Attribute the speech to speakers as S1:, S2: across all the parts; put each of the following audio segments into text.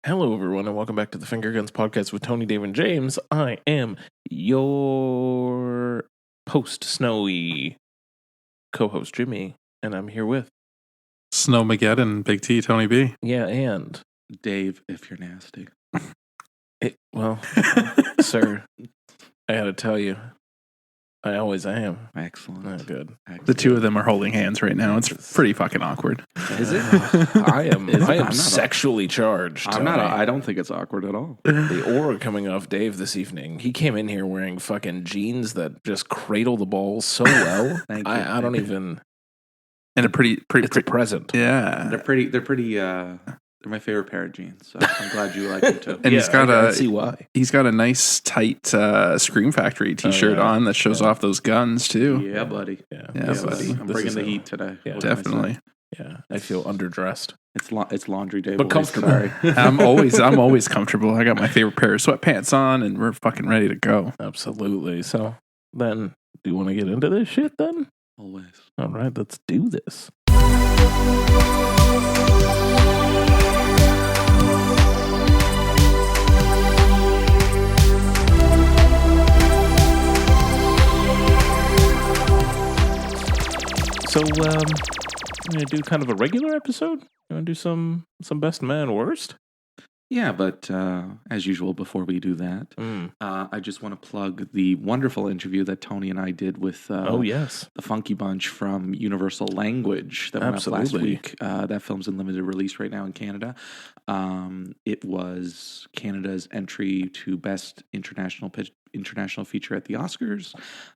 S1: Hello, everyone, and welcome back to the Finger Guns Podcast with Tony, Dave, and James. I am your post-snowy co-host, Jimmy, and I'm here with...
S2: Snowmageddon, Big T, Tony B.
S1: Yeah, and...
S3: Dave, if you're nasty.
S1: Sir, I gotta tell you, I always am.
S3: Excellent.
S1: Oh, good.
S3: Excellent.
S2: The two of them are holding hands right now. It's pretty fucking awkward.
S3: Is it?
S1: I am
S3: I'm not
S1: sexually charged.
S3: I don't think it's awkward at all.
S1: The aura coming off Dave this evening. He came in here wearing fucking jeans that just cradle the balls so well.
S3: Thank you.
S1: I don't even...
S2: And a pretty
S1: It's a present.
S2: yeah.
S3: They're pretty, they're my favorite pair of jeans, so I'm glad you like them too.
S2: And he's got
S1: I see why.
S2: he's got a nice tight Scream Factory t-shirt on that shows off those guns too.
S3: Yeah, buddy.
S1: Yeah,
S2: buddy.
S3: I'm bringing the heat today.
S1: Yeah,
S3: What can I
S2: Definitely.
S3: say?
S1: Yeah, I feel underdressed.
S3: It's laundry day,
S1: But
S3: boys.
S1: comfortable.
S3: Sorry.
S2: I'm always comfortable. I got my favorite pair of sweatpants on and we're fucking ready to go.
S1: Absolutely. So then, do you want to get into this shit then?
S3: Always.
S1: All right, let's do this. So, I'm going to do kind of a regular episode. You want to do some best man worst?
S3: Yeah, but as usual, before we do that, I just want to plug the wonderful interview that Tony and I did with
S1: Oh, yes.
S3: the Funky Bunch from Universal Language that went up last
S1: Absolutely.
S3: week. That film's in limited release right now in Canada. It was Canada's entry to Best International Feature at the Oscars.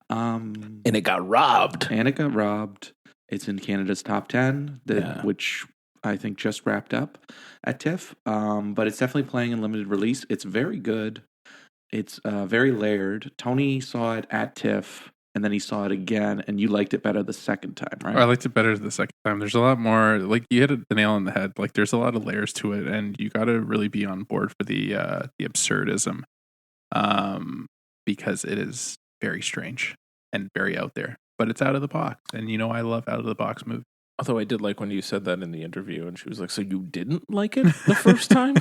S1: And it got robbed.
S3: And it got robbed. It's in Canada's top 10, which I think just wrapped up at TIFF. But it's definitely playing in limited release. It's very good. It's very layered. Tony saw it at TIFF, and then he saw it again, and you liked it better the second time, right?
S2: I liked it better the second time. There's a lot more, like you hit the nail on the head. Like there's a lot of layers to it, and you got to really be on board for the absurdism, because it is very strange and very out there. But it's out of the box, and you know I love out of the box movies.
S1: Although I did like when you said that in the interview, and she was like, "So you didn't like it the first time?"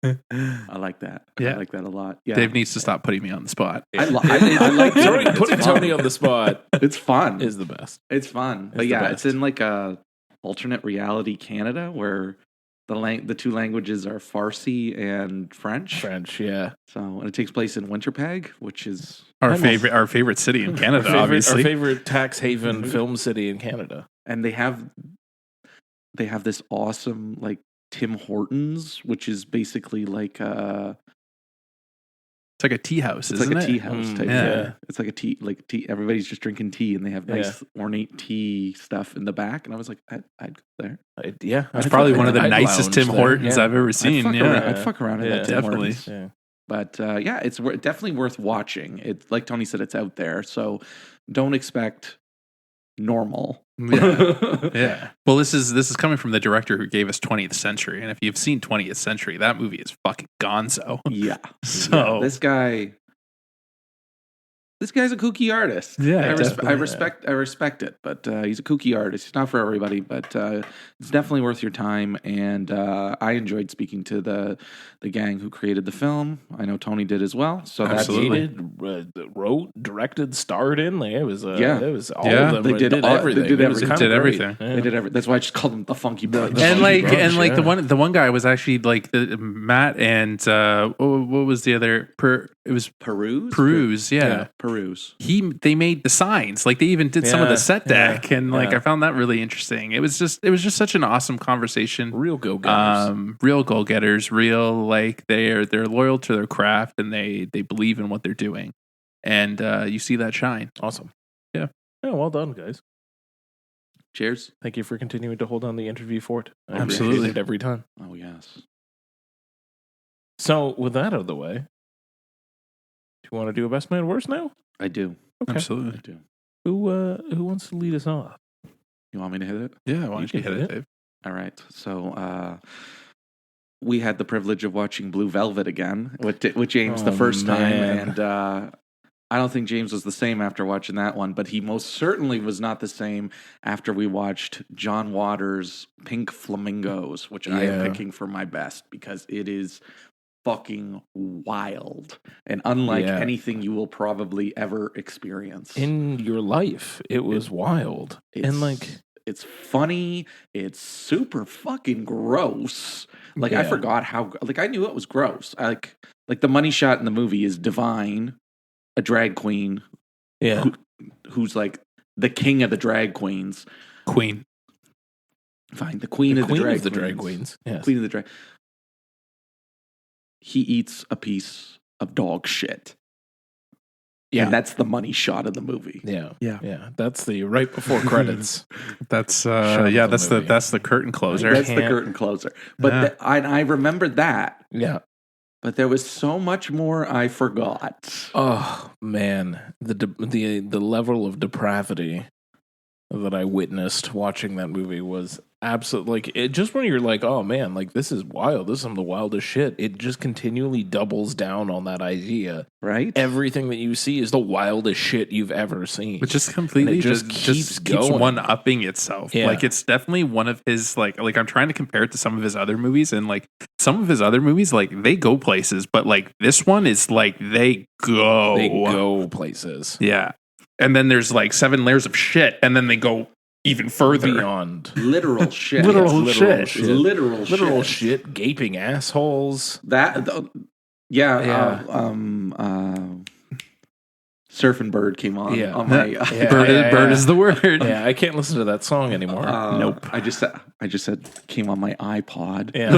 S3: I like that.
S2: Yeah.
S3: I like that a lot. Yeah.
S2: Dave needs to stop putting me on the spot.
S3: I like it.
S1: Putting
S3: It's fun.
S1: Tony on the spot
S3: It's fun.
S1: is the best.
S3: It's fun.
S1: It's
S3: But
S1: the
S3: yeah,
S1: best.
S3: it's in like a alternate reality Canada where the two languages are Farsi and French.
S1: French, yeah.
S3: So, and it takes place in Winnipeg, which is
S2: Our favorite city in Canada,
S1: Our
S2: obviously.
S1: favorite tax haven film city in Canada.
S3: and they have this awesome like Tim Hortons, which is basically like
S2: It's like a tea house,
S3: it's
S2: isn't
S3: like a
S2: it?
S3: tea house type.
S2: yeah.
S3: Yeah. It's like a tea, everybody's just drinking tea, and they have nice ornate tea stuff in the back. And I was like, I'd go there.
S2: It's probably one of the nicest Tim Hortons I've ever seen.
S3: I'd fuck around in that Tim
S2: definitely.
S3: Hortons.
S1: Yeah.
S3: But yeah, it's definitely worth watching. It's like Tony said, it's out there, so don't expect normal.
S2: Yeah. Well, this is coming from the director who gave us 20th Century, and if you've seen 20th Century, that movie is fucking gonzo.
S3: Yeah.
S2: So
S3: This guy's a kooky artist.
S2: Yeah,
S3: I respect it, but he's a kooky artist. He's not for everybody, but it's definitely worth your time. And I enjoyed speaking to the gang who created the film. I know Tony did as well. So
S2: Absolutely.
S1: Wrote, directed, starred in. Like, it was all
S2: Yeah,
S1: of them.
S3: they did
S1: everything.
S3: they did
S1: It was
S3: everything.
S1: kinda
S2: Did
S1: great.
S2: everything.
S1: Yeah.
S3: They did everything. That's why I just called them the Funky Bunch.
S2: and
S1: Funky
S2: like
S1: Bunch, yeah.
S2: the one guy was actually like the Matt and what was the other? It was Peruse, yeah.
S3: Peruse.
S2: They made the signs, like they even did some of the set deck, and like
S1: yeah.
S2: I found that really interesting. It was just such an awesome conversation.
S1: Real go-getters.
S2: Real go-getters, real like they're loyal to their craft and they believe in what they're doing, and you see that shine.
S1: Awesome.
S2: Yeah.
S1: Yeah, well done, guys.
S3: Cheers.
S1: Thank you for continuing to hold on the interview fort. I
S2: Absolutely.
S1: appreciate it every time.
S3: Oh yes.
S1: So, with that out of the way, do you want to do a best man worst now?
S3: I do.
S1: Okay.
S3: I
S2: Absolutely.
S3: do.
S1: Who wants to lead us off?
S3: You want me to hit it?
S2: Yeah. Why don't you hit it, Dave?
S3: All right. So we had the privilege of watching Blue Velvet again with James the
S1: Oh,
S3: first
S1: man.
S3: time, and I don't think James was the same after watching that one, but he most certainly was not the same after we watched John Waters' Pink Flamingos, which I am picking for my best because it is fucking wild and unlike anything you will probably ever experience
S1: in your life. It was wild. And like,
S3: it's funny. It's super fucking gross. Like I forgot how, like I knew it was gross. I like the money shot in the movie is Divine, a drag queen.
S1: Yeah.
S3: Who's like the king of the drag queens.
S2: Queen.
S3: Fine. The queen of the
S1: drag queens. Yes.
S3: Queen of the drag. He eats a piece of dog shit. Yeah. And that's the money shot of the movie.
S1: Yeah. That's the right before credits.
S2: That's that's the curtain closer.
S3: That's the curtain closer. But I remembered that.
S1: Yeah.
S3: But there was so much more I forgot.
S1: Oh man, the level of depravity that I witnessed watching that movie was absolutely like it. Just when you're like, oh man, like this is wild. This is some of the wildest shit. It just continually doubles down on that idea.
S3: Right.
S1: Everything that you see is the wildest shit you've ever seen.
S2: But just completely just keeps one upping itself. Yeah. Like it's definitely one of his like I'm trying to compare it to some of his other movies, and like some of his other movies, like they go places, but like this one is like they go
S1: places.
S2: Yeah. And then there's like 7 layers of shit, and then they go even further
S1: beyond
S3: literal shit.
S2: Literal
S1: shit. Gaping assholes.
S3: Surf and Bird came on.
S1: Yeah.
S3: On my
S2: Bird is the word.
S1: Yeah, I can't listen to that song anymore.
S3: Nope. I just said came on my iPod.
S1: Yeah.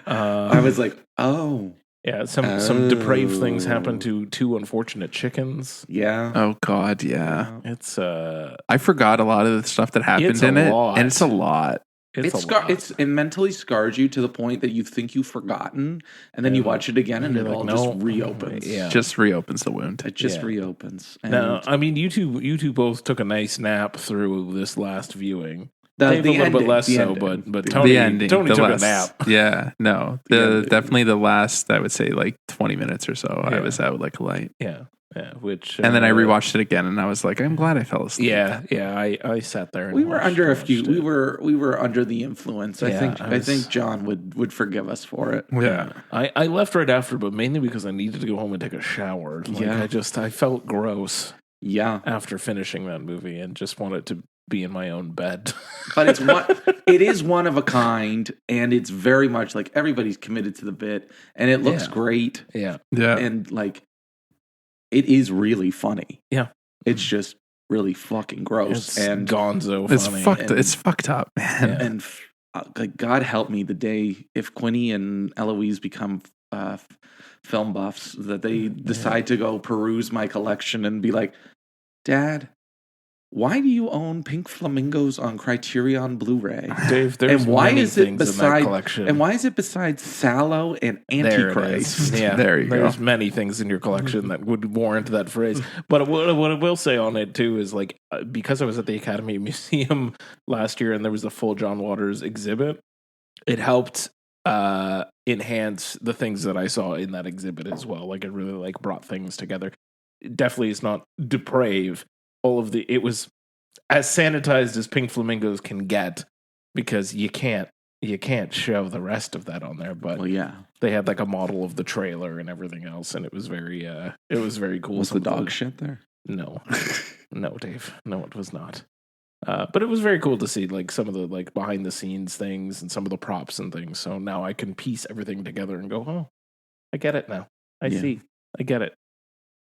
S3: I was like, oh.
S1: Yeah, some depraved things happen to 2 unfortunate chickens.
S3: Yeah.
S2: Oh God, yeah.
S1: It's
S2: I forgot a lot of the stuff that happened in it, and it's a lot.
S3: It mentally scars you to the point that you think you've forgotten, and then you watch it again, and it all just reopens.
S2: Yeah, just reopens the wound.
S3: It just reopens.
S1: Now, I mean, you two both took a nice nap through this last viewing.
S3: Dave
S1: a little bit less so, but Tony took a nap.
S2: Yeah, no, definitely the last, I would say, like 20 minutes or so. I was out like a light.
S1: Yeah. Which
S2: and then I rewatched it again, and I was like, I'm glad I fell asleep.
S1: Yeah. I sat there. And
S3: we were under we were under the influence. I think John would forgive us for it.
S2: Yeah.
S1: I left right after, but mainly because I needed to go home and take a shower. Like, I felt gross.
S3: Yeah.
S1: After finishing that movie, and just wanted to be in my own bed.
S3: But it is one of a kind, and it's very much like everybody's committed to the bit, and it looks great.
S1: Yeah.
S3: And like it is really funny.
S1: Yeah.
S3: It's just really fucking gross and
S1: gonzo
S2: funny. It's fucked up, man.
S3: Yeah. And like God help me the day if Quinny and Eloise become film buffs, that they decide to go peruse my collection and be like, Dad, why do you own Pink Flamingos on Criterion Blu-ray?
S1: Dave, there's many things in that collection.
S3: And why is it besides Sallow and Antichrist?
S1: Yeah, there's many things in your collection that would warrant that phrase. But what I will say on it too is like, because I was at the Academy Museum last year and there was a full John Waters exhibit, it helped enhance the things that I saw in that exhibit as well. Like it really like brought things together. Definitely it's not depraved. It was as sanitized as Pink Flamingos can get, because you can't show the rest of that on there. But they had like a model of the trailer and everything else, and it was very cool.
S3: Was the dog shit there?
S1: No, no, Dave, no, it was not. But it was very cool to see like some of the like behind the scenes things and some of the props and things. So now I can piece everything together and go, oh, I get it now. I see, I get it.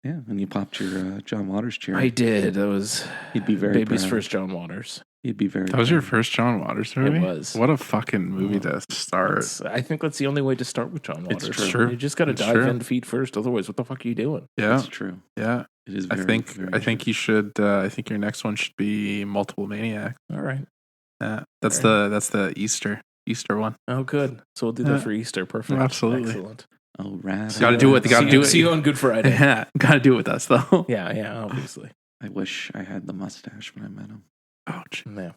S3: Yeah, and you popped your John Waters chair.
S1: I did. That was
S3: He'd be very
S1: baby's
S3: proud.
S1: First John Waters.
S3: He'd be very
S2: That was your first John Waters movie?
S1: It was.
S2: What a fucking movie to start.
S1: I think that's the only way to start with John Waters.
S2: It's true.
S1: You just got to dive in feet first. Otherwise, what the fuck are you doing?
S2: Yeah.
S3: That's true.
S2: Yeah.
S3: It is
S2: I think you should I think your next one should be Multiple Maniac.
S1: All right.
S2: Yeah. That's the Easter one.
S1: Oh, good. So we'll do that for Easter. Perfect.
S2: Absolutely.
S1: Excellent.
S3: Oh, right.
S2: Got to do it. Got to do it.
S1: See you on Good Friday.
S2: Yeah. Got to do it with us though.
S1: Yeah. Obviously.
S3: I wish I had the mustache when I met him.
S2: Ouch.
S1: Yeah.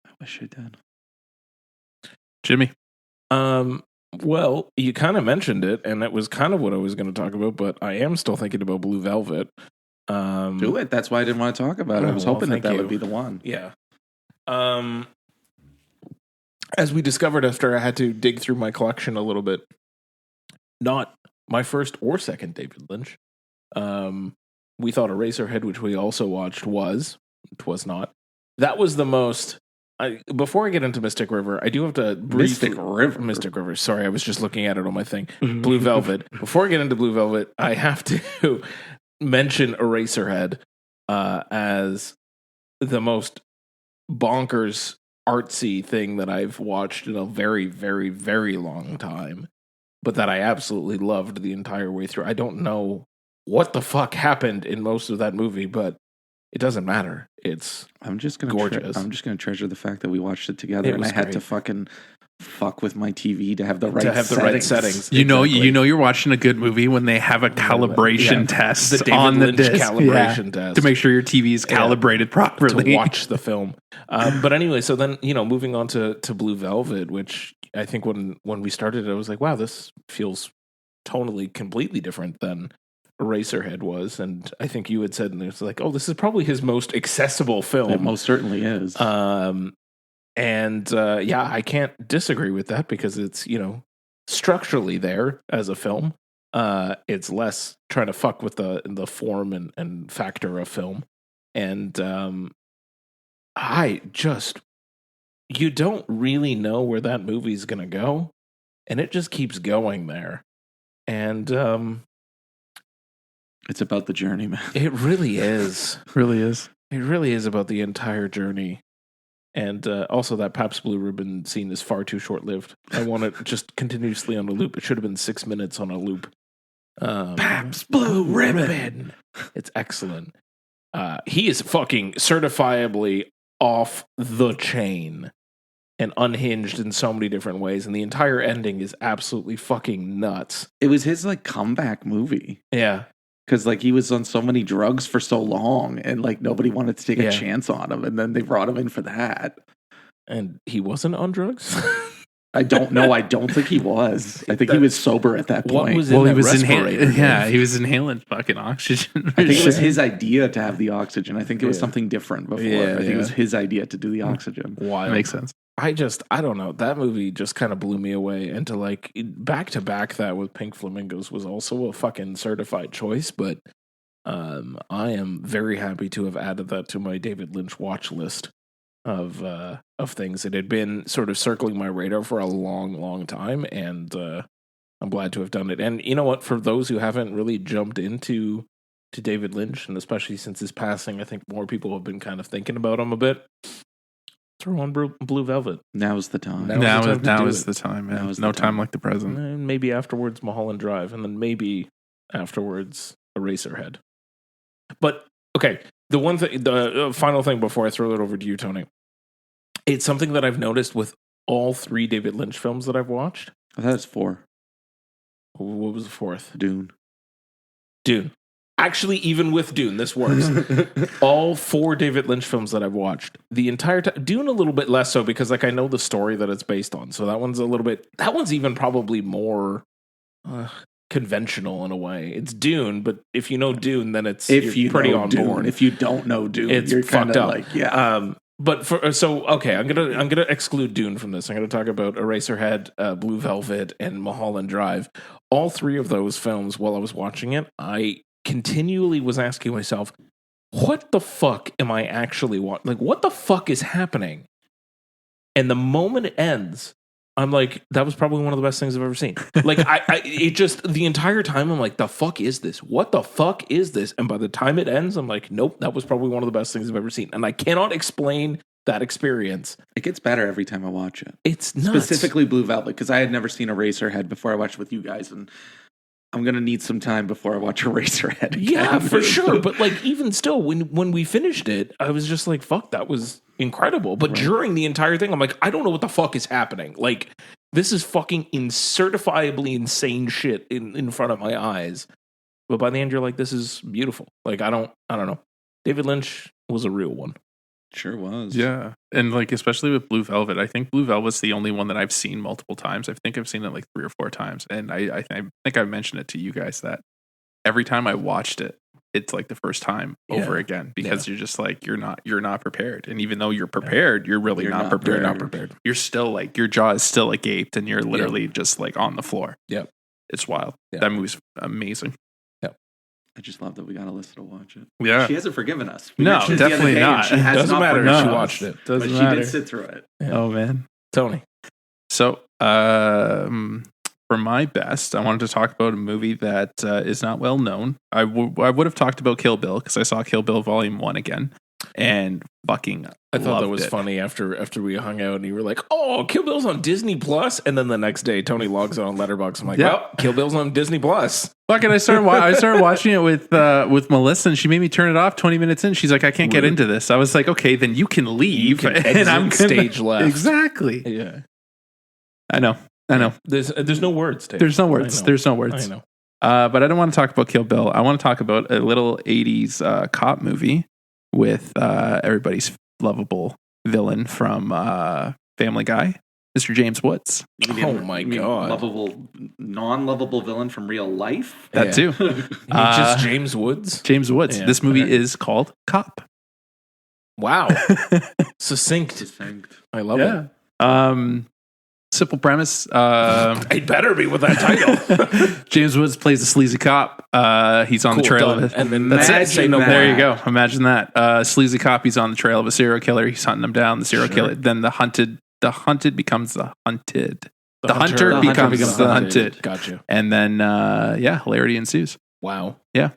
S3: I wish I did.
S2: Jimmy.
S1: Well, you kind of mentioned it, and it was kind of what I was going to talk about, but I am still thinking about Blue Velvet.
S3: Do it. That's why I didn't want to talk about it. I was hoping that would be the one.
S1: Yeah. As we discovered after I had to dig through my collection a little bit, not my first or second David Lynch. We thought Eraserhead, which we also watched, was. It was not. That was the most... before I get into Mystic River, I do have to...
S3: Mystic
S1: River. Sorry, I was just looking at it on my thing. Blue Velvet. Before I get into Blue Velvet, I have to mention Eraserhead as the most bonkers artsy thing that I've watched in a very, very, very long time, but that I absolutely loved the entire way through. I don't know what the fuck happened in most of that movie, but it doesn't matter. It's gorgeous.
S3: I'm just gonna treasure the fact that we watched it together, and I had to fuck with my TV to have the right settings.
S2: You know you're watching a good movie when they have a calibration test on the disc
S1: calibration test
S2: to make sure your TV is calibrated properly
S1: to watch the film. But anyway, so then moving on to Blue Velvet, which I think when we started, I was like, wow, this feels tonally completely different than Eraserhead was, and I think you had said, and it's like, oh, this is probably his most accessible film.
S3: It most certainly is.
S1: I can't disagree with that because it's, structurally there as a film. It's less trying to fuck with the form and factor of film. And you don't really know where that movie's going to go. And it just keeps going there. And
S3: it's about the journey, man.
S1: It really is.
S2: Really is.
S1: It really is about the entire journey. And also that Pabst Blue Ribbon scene is far too short-lived. I want it just continuously on a loop. It should have been 6 minutes on a loop.
S3: Pabst Blue Ribbon.
S1: It's excellent. He is fucking certifiably off the chain and unhinged in so many different ways. And the entire ending is absolutely fucking nuts.
S3: It was his comeback movie.
S1: Yeah.
S3: Because he was on so many drugs for so long, and nobody wanted to take a chance on him, and then they brought him in for that.
S1: And he wasn't on drugs?
S3: I don't know. I don't think he was. I think he was sober at that point.
S1: What was he was
S2: he was inhaling fucking oxygen.
S3: I think it was his idea to have the oxygen. I think it was something different before. I think it was his idea to do the oxygen.
S1: Wild.
S2: Makes sense.
S1: I don't know. That movie just kind of blew me away. And to back to back that with Pink Flamingos was also a fucking certified choice. But I am very happy to have added that to my David Lynch watch list of things. It had been sort of circling my radar for a long, long time. And I'm glad to have done it. And you know what? For those who haven't really jumped into David Lynch, and especially since his passing, I think more people have been kind of thinking about him a bit. Throw on Blue Velvet.
S3: Now's the time.
S2: Now is the time. No time like the present.
S1: And maybe afterwards Mulholland Drive, and then maybe afterwards Eraserhead. But okay, the final thing before I throw it over to you, Tony. It's something that I've noticed with all 3 David Lynch films that I've watched.
S3: I thought it's 4.
S1: What was the 4th?
S3: Dune.
S1: Actually, even with Dune, this works. All 4 David Lynch films that I've watched, the entire time, Dune a little bit less so because I know the story that it's based on. So that one's even probably more conventional in a way. It's Dune, but if you know Dune, then you're pretty on board.
S3: If you don't know Dune, you're
S1: fucked up.
S3: But
S1: I'm gonna exclude Dune from this. I'm gonna talk about Eraserhead, Blue Velvet, and Mulholland Drive. All 3 of those films, while I was watching it, I continually was asking myself, what the fuck am I actually watching? What the fuck is happening? And the moment it ends, I'm like, that was probably one of the best things I've ever seen. The entire time, I'm like, the fuck is this? What the fuck is this? And by the time it ends, I'm like, nope, that was probably one of the best things I've ever seen. And I cannot explain that experience.
S3: It gets better every time I watch it.
S1: It's nuts.
S3: Specifically Blue Velvet, because I had never seen Eraserhead before I watched it with you guys, and I'm going to need some time before I watch Eraserhead again.
S1: Yeah, for sure. But even still, when we finished it, I was just like, fuck, that was incredible. But during the entire thing, I'm like, I don't know what the fuck is happening. This is fucking certifiably insane shit in front of my eyes. But by the end, you're like, this is beautiful. I don't know. David Lynch was a real one.
S3: Sure was.
S2: Yeah. And like, especially with Blue Velvet, I think Blue Velvet's the only one that I've seen multiple times. I think I've seen it like 3 or 4 times. And I think I've mentioned it to you guys that every time I watched it, it's like the first time over again, because you're just like, you're not prepared. And even though you're prepared, you're really not prepared.
S1: You're not prepared.
S2: You're still like, your jaw is still agaped and you're literally just like on the floor.
S1: Yep.
S2: It's wild. That movie's amazing.
S3: I just love that we got Alyssa to watch it.
S2: Yeah.
S3: She hasn't forgiven us.
S2: No, definitely not.
S3: She has
S1: doesn't
S3: not
S1: matter
S3: forgiven
S1: if she
S3: us,
S1: watched it.
S2: Doesn't
S3: but
S2: matter.
S3: she did sit through it.
S1: Yeah.
S2: Oh, man.
S1: Tony.
S2: So, for my best, I wanted to talk about a movie that is not well known. I would have talked about Kill Bill because I saw Kill Bill Volume 1 again and fucking
S1: I thought that was
S2: it.
S1: funny after we hung out and you were like, oh, Kill Bill's on Disney Plus, and then the next day Tony logs on Letterboxd. I'm like, well, Kill Bill's on Disney Plus.
S2: Fucking, I started watching it with Melissa, and she made me turn it off 20 minutes in. She's like, I can't get into this. I was like, okay, then you can leave.
S1: You can exit
S2: and I'm
S1: stage left.
S2: Exactly.
S1: Yeah.
S2: I know.
S1: There's no words, Dave.
S2: There's no words. There's no words.
S1: I know.
S2: But I don't want to talk about Kill Bill. I want to talk about a little 80s cop movie with everybody's lovable villain from Family Guy, Mr. James Woods.
S1: Oh my God.
S3: Lovable, non-lovable villain from real life?
S2: That too.
S1: Just James Woods?
S2: James Woods.
S1: Yeah.
S2: This movie is called Cop.
S1: Wow. Succinct. I love it.
S2: Simple premise.
S1: It better be with that title.
S2: James Woods plays a sleazy cop. He's on the trail of it.
S1: And then
S2: That's it.
S1: say no more.
S2: There you go. Imagine that. Sleazy cop. He's on the trail of a serial killer. He's hunting him down. The serial killer. Then the hunted becomes the hunted. The hunter becomes the hunted.
S1: Gotcha.
S2: And then, hilarity ensues.
S1: Wow.
S2: Yeah.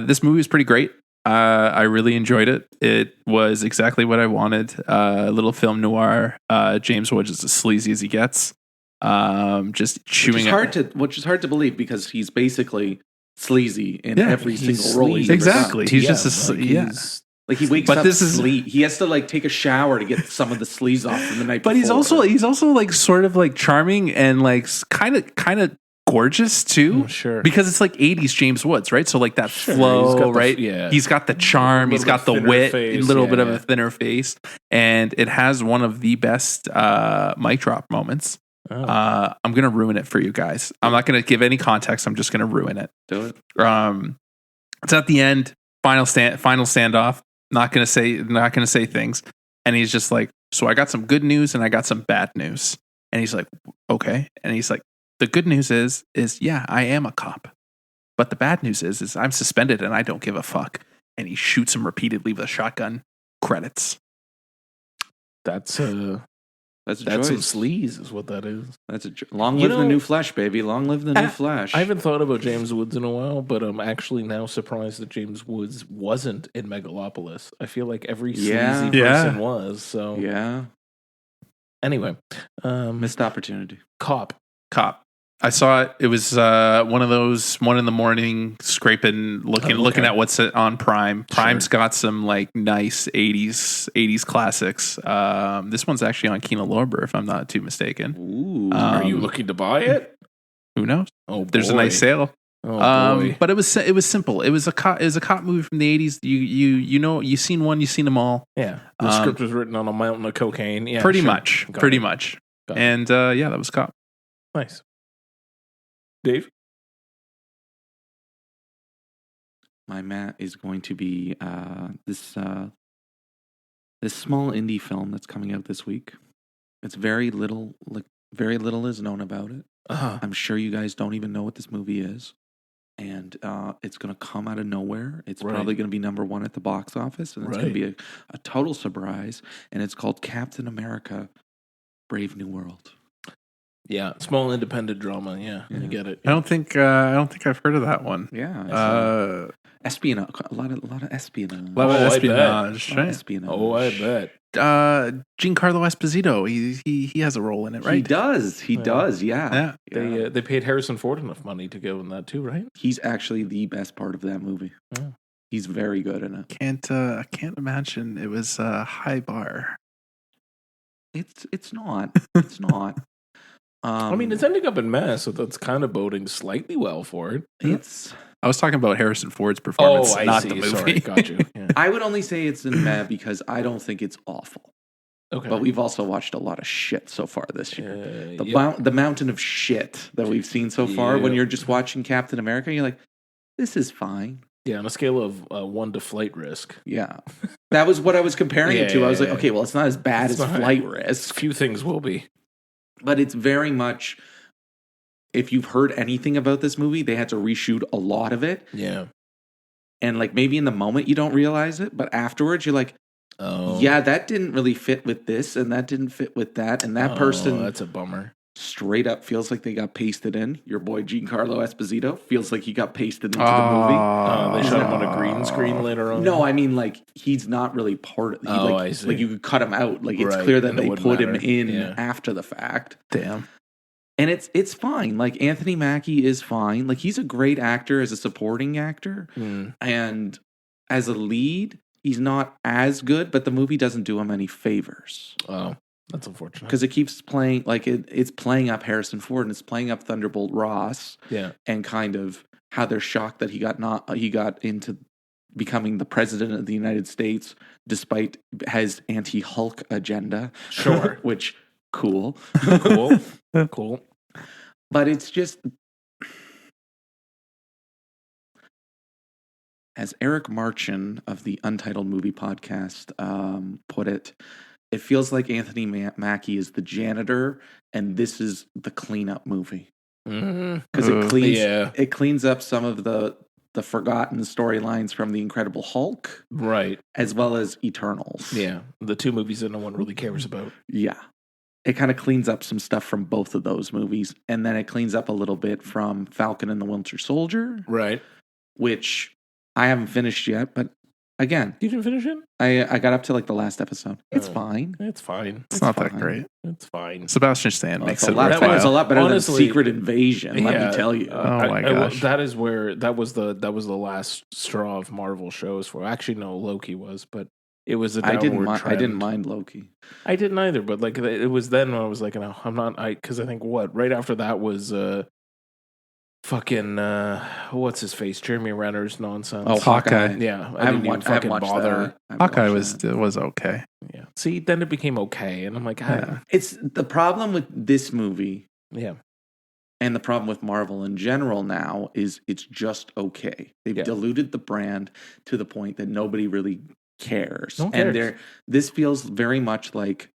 S2: This movie is pretty great. I really enjoyed it. It was exactly what I wanted. A little film noir. James Woods is as sleazy as he gets. Just chewing.
S3: Which is hard to believe because he's basically sleazy in every single role.
S2: Exactly. He's just
S3: like he wakes up sleep. He has to like take a shower to get some of the sleaze off from the night before.
S2: But he's also like sort of like charming and like kind of gorgeous too.
S1: Sure.
S2: Because it's like 80s James Woods, right? So like that flow, right? He's got the charm, he's got the wit, a little bit of a thinner face, and it has one of the best mic drop moments. I'm gonna ruin it for you guys. I'm not gonna give any context. I'm just gonna ruin it.
S3: Do it.
S2: It's at the end, final standoff. Not gonna say things. And he's just like, so I got some good news and I got some bad news. And he's like, okay. And he's like, the good news is yeah, I am a cop. But the bad news is I'm suspended and I don't give a fuck. And he shoots him repeatedly with a shotgun. Credits.
S3: That's some
S1: sleaze is what that is.
S3: That's long live the new Flash, baby. Long live the new Flash.
S1: I haven't thought about James Woods in a while, but I'm actually now surprised that James Woods wasn't in Megalopolis. I feel like every sleazy person was. So
S3: yeah.
S1: Anyway,
S3: missed opportunity.
S1: Cop.
S2: I saw it. It was one of those 1 a.m. scraping, looking at what's on Prime. Prime's got some like nice 80s classics. This one's actually on Kino Lorber, if I'm not too mistaken.
S3: Ooh.
S1: Are you looking to buy it?
S2: Who knows?
S1: Oh, boy.
S2: There's a nice sale.
S1: Oh, boy.
S2: But it was simple. It was a cop movie from the 80s. You've seen one, you've seen them all.
S1: Yeah. The script was written on a mountain of cocaine. Yeah,
S2: pretty much. And that was Cop.
S1: Nice. Dave?
S3: My Matt is going to be this small indie film that's coming out this week. It's very little is known about it. I'm sure you guys don't even know what this movie is. And it's going to come out of nowhere. It's probably going to be number 1 at the box office. And it's going to be a total surprise. And it's called Captain America, Brave New World.
S1: Yeah, small independent drama. Yeah, I get it.
S2: I don't think I've heard of that one.
S3: Yeah, espionage. A lot of espionage.
S2: Espionage.
S3: Espionage.
S1: Oh, I bet.
S2: Giancarlo Esposito. He has a role in it, right?
S3: He does. Yeah.
S1: They paid Harrison Ford enough money to go in that too, right?
S3: He's actually the best part of that movie.
S1: Oh.
S3: He's very good in it.
S2: I can't imagine it was a high bar.
S3: It's not. It's not.
S1: I mean, it's ending up in mass, so that's kind of boding slightly well for it.
S3: It's
S2: I was talking about Harrison Ford's performance, not the movie.
S1: Sorry, got you. Yeah.
S3: I would only say it's in meh because I don't think it's awful.
S1: Okay.
S3: But we've also watched a lot of shit so far this year. The mountain of shit that we've seen so far, when you're just watching Captain America, you're like, this is fine.
S1: Yeah, on a scale of 1 to flight risk.
S3: Yeah. That was what I was comparing it to. I was like, okay, well, it's not as bad as flight risk.
S1: Few things will be.
S3: But it's very much, if you've heard anything about this movie, they had to reshoot a lot of it.
S1: Yeah.
S3: And like maybe in the moment you don't realize it, but afterwards you're like, oh, yeah, that didn't really fit with this and that didn't fit with that. And that person,
S1: that's a bummer.
S3: Straight up feels like they got pasted in. Your boy Giancarlo Esposito feels like he got pasted into the movie.
S1: They shot him on a green screen later on.
S3: No, I mean like he's not really part of it.
S1: I see.
S3: Like you could cut him out. Like it's clear that they put him in after the fact.
S2: Damn.
S3: And it's fine. Like Anthony Mackie is fine. Like he's a great actor as a supporting actor. And as a lead, he's not as good, but the movie doesn't do him any favors.
S1: Oh. That's unfortunate.
S3: Because it keeps playing, like it's playing up Harrison Ford and it's playing up Thunderbolt Ross.
S1: Yeah.
S3: And kind of how they're shocked that he got into becoming the president of the United States despite his anti-Hulk agenda.
S1: Sure.
S3: Which, cool.
S1: Cool.
S3: But it's just, as Eric Marchin of the Untitled Movie Podcast put it, it feels like Anthony Mackie is the janitor, and this is the cleanup movie because it cleans up some of the forgotten storylines from the Incredible Hulk,
S1: right,
S3: as well as Eternals.
S1: Yeah, the two movies that no one really cares about.
S3: Yeah, it kind of cleans up some stuff from both of those movies, and then it cleans up a little bit from Falcon and the Winter Soldier,
S1: right,
S3: which I haven't finished yet, but. Again,
S1: you didn't finish it?
S3: I got up to like the last episode. It's fine.
S1: It's fine.
S2: It's not that great.
S1: It's fine.
S2: Sebastian Stan makes it
S3: a lot better than Secret Invasion. Let me tell you.
S2: Oh my gosh,
S1: that was the last straw of Marvel shows for. Actually, no, Loki was, but it was a downward trend.
S3: I didn't mind Loki.
S1: I didn't either, but like it was then when I was like, no, I'm not. Because I think right after that was. Fucking what's his face? Jeremy Renner's nonsense.
S2: Oh, Hawkeye.
S1: Yeah, I didn't even fucking bother.
S2: Hawkeye was okay.
S1: Yeah. See, then it became okay, and I'm like,
S3: it's the problem with this movie.
S1: Yeah.
S3: And the problem with Marvel in general now is it's just okay. They've diluted the brand to the point that nobody really cares. And this feels very much like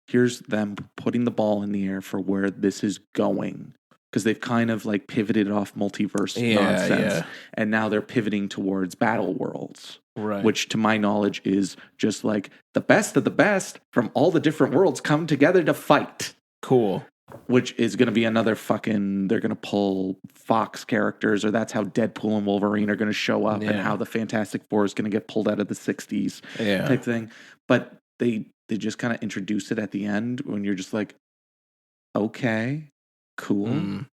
S3: here's them putting the ball in the air for where this is going. Because they've kind of like pivoted off multiverse nonsense. And now they're pivoting towards Battle Worlds.
S1: Right.
S3: Which to my knowledge is just like the best of the best from all the different worlds come together to fight.
S1: Cool.
S3: Which is going to be another fucking, they're going to pull Fox characters, or that's how Deadpool and Wolverine are going to show up, and how the Fantastic Four is going to get pulled out of the 60s type thing. But they just kind of introduce it at the end when you're just like, okay. Cool.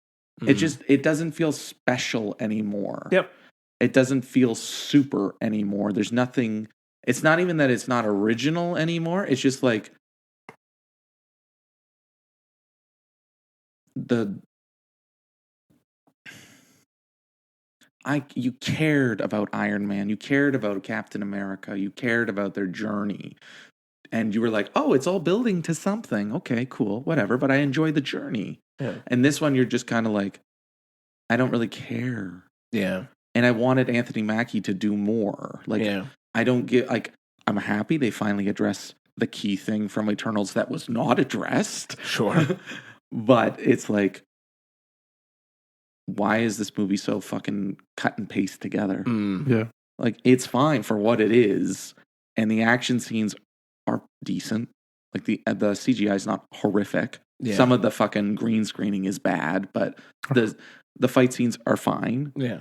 S3: It doesn't feel special anymore.
S1: Yep.
S3: It doesn't feel super anymore. There's nothing. It's not even that it's not original anymore. It's just like you cared about Iron Man. You cared about Captain America. You cared about their journey. And you were like, oh, it's all building to something. Okay, cool, whatever. But I enjoy the journey.
S1: Yeah.
S3: And this one, you're just kind of like, I don't really care.
S1: Yeah.
S3: And I wanted Anthony Mackie to do more. Like, I don't get, like, I'm happy they finally address the key thing from Eternals that was not addressed.
S1: Sure.
S3: But it's like, why is this movie so fucking cut and paste together?
S2: Yeah.
S3: Like, it's fine for what it is. And the action scenes are decent. Like the CGI is not horrific. Yeah. Some of the fucking green screening is bad, but the fight scenes are fine.
S1: Yeah.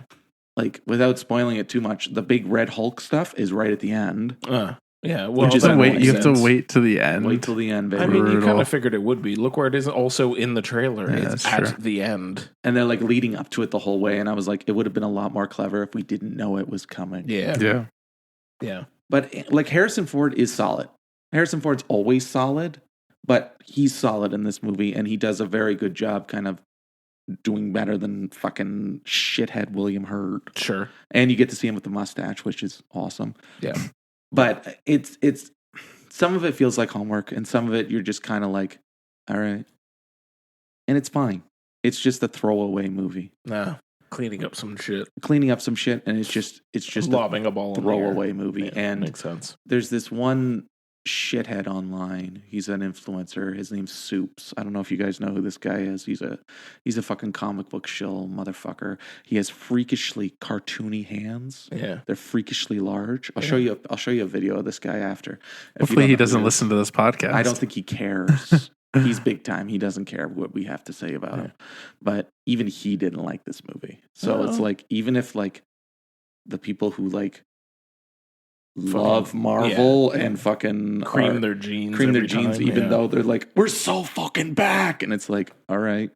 S3: Like without spoiling it too much, the big Red Hulk stuff is right at the end.
S1: Yeah, well,
S2: you have to wait till the end.
S3: Wait till the end, baby.
S1: I mean, you kind of figured it would be. Look where it is also in the trailer.
S2: Yeah,
S1: it's at the end.
S3: And they're like leading up to it the whole way. And I was like, it would have been a lot more clever if we didn't know it was coming.
S1: Yeah.
S3: But like Harrison Ford is solid. Harrison Ford's always solid, but he's solid in this movie. And he does a very good job kind of doing better than fucking shithead William Hurt.
S1: Sure.
S3: And you get to see him with the mustache, which is awesome.
S1: Yeah.
S3: But it's some of it feels like homework, and some of it you're just kind of like, all right. And it's fine. It's just a throwaway movie.
S1: Nah. Cleaning up some shit,
S3: and it's just
S1: lobbing a ball
S3: throwaway movie.
S1: Yeah,
S3: and
S1: makes sense.
S3: There's this one shithead online. He's an influencer. His name's Soups. I don't know if you guys know who this guy is. He's a fucking comic book shill motherfucker. He has freakishly cartoony hands.
S1: Yeah,
S3: they're freakishly large. I'll show you a video of this guy after.
S2: Hopefully he doesn't listen to this podcast.
S3: I don't think he cares. He's big time. He doesn't care what we have to say about him. But even he didn't like this movie. So it's like, even if like the people who like love Marvel and fucking
S1: cream their jeans,
S3: even though they're like, we're so fucking back. And it's like, all right,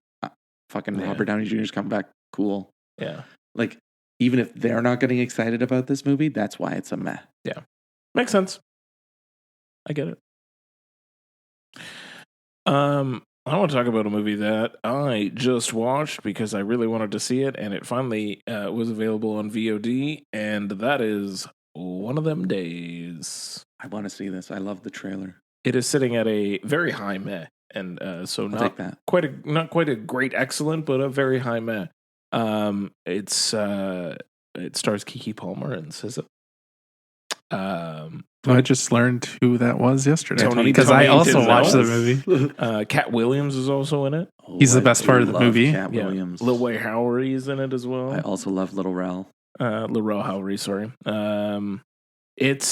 S3: fucking Robert Downey Jr.'s coming back. Cool.
S1: Yeah. Like,
S3: even if they're not getting excited about this movie, that's why it's a meh.
S1: Yeah. Makes sense. I get it. I want to talk about a movie that I just watched because I really wanted to see it, and it finally was available on VOD, and that is One of Them Days.
S3: I want to see this. I love the trailer.
S1: It is sitting at a very high meh, and so not quite a great excellent, but a very high meh. It stars Keke Palmer and SZA.
S2: I just learned who that was yesterday
S1: because I also watched
S2: the movie.
S1: Cat Williams is also in it.
S2: He's the best part of the movie.
S3: Cat Williams.
S1: Lil Way Howery is in it as well.
S3: I also love Little Rel.
S1: Lil Rel Howery, sorry. It's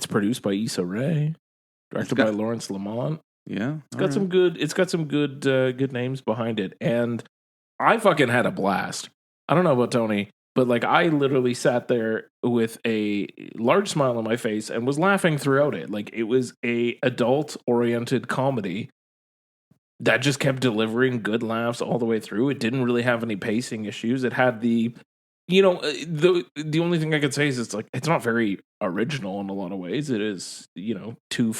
S1: produced by Issa Rae, directed by Lawrence Lamont.
S3: Yeah,
S1: it's got some good names behind it, and I fucking had a blast. I don't know about Tony, but like I literally sat there with a large smile on my face and was laughing throughout it. Like it was a adult-oriented comedy that just kept delivering good laughs all the way through. It didn't really have any pacing issues. It had the only thing I could say is it's not very original in a lot of ways. It is, two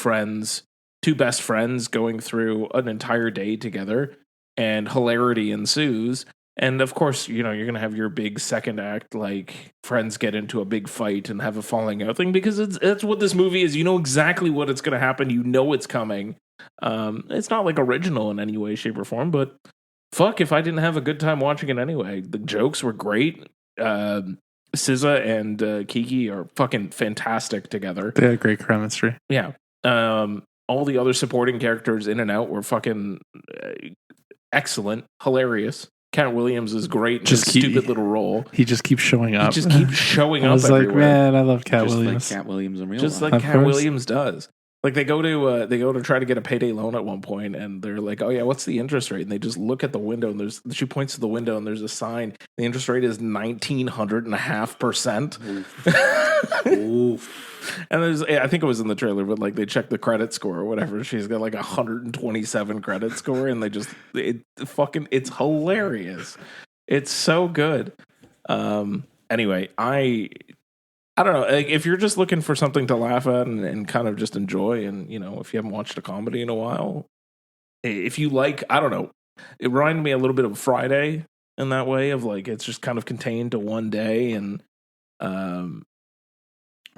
S1: best friends going through an entire day together, and hilarity ensues. And of course, you're going to have your big second act, like friends get into a big fight and have a falling out thing, because that's what this movie is. You know exactly what it's going to happen. You know it's coming. It's not like original in any way, shape, or form, but fuck if I didn't have a good time watching it anyway. The jokes were great. SZA and Keke are fucking fantastic together.
S2: They had great chemistry.
S1: Yeah. All the other supporting characters in and out were fucking excellent, hilarious. Cat Williams is great. Just stupid little role.
S2: He just keeps showing up.
S1: He just keeps showing up.
S2: I was
S1: everywhere.
S2: Like, man, I love Cat Williams.
S3: Like Cat Williams in real
S1: just
S3: life.
S1: like Cat Williams does. Like they go to try to get a payday loan at one point, and they're like, "Oh yeah, what's the interest rate?" And they just look at the window, and she points to the window, and there's a sign. The interest rate is 1900.5%. Oof. And I think it was in the trailer, but like they check the credit score or whatever. She's got like 127 credit score, and it's hilarious. It's so good. Anyway, I don't know. Like, if you're just looking for something to laugh at and kind of just enjoy, and if you haven't watched a comedy in a while, if you like, I don't know, it reminded me a little bit of Friday in that way of like it's just kind of contained to one day and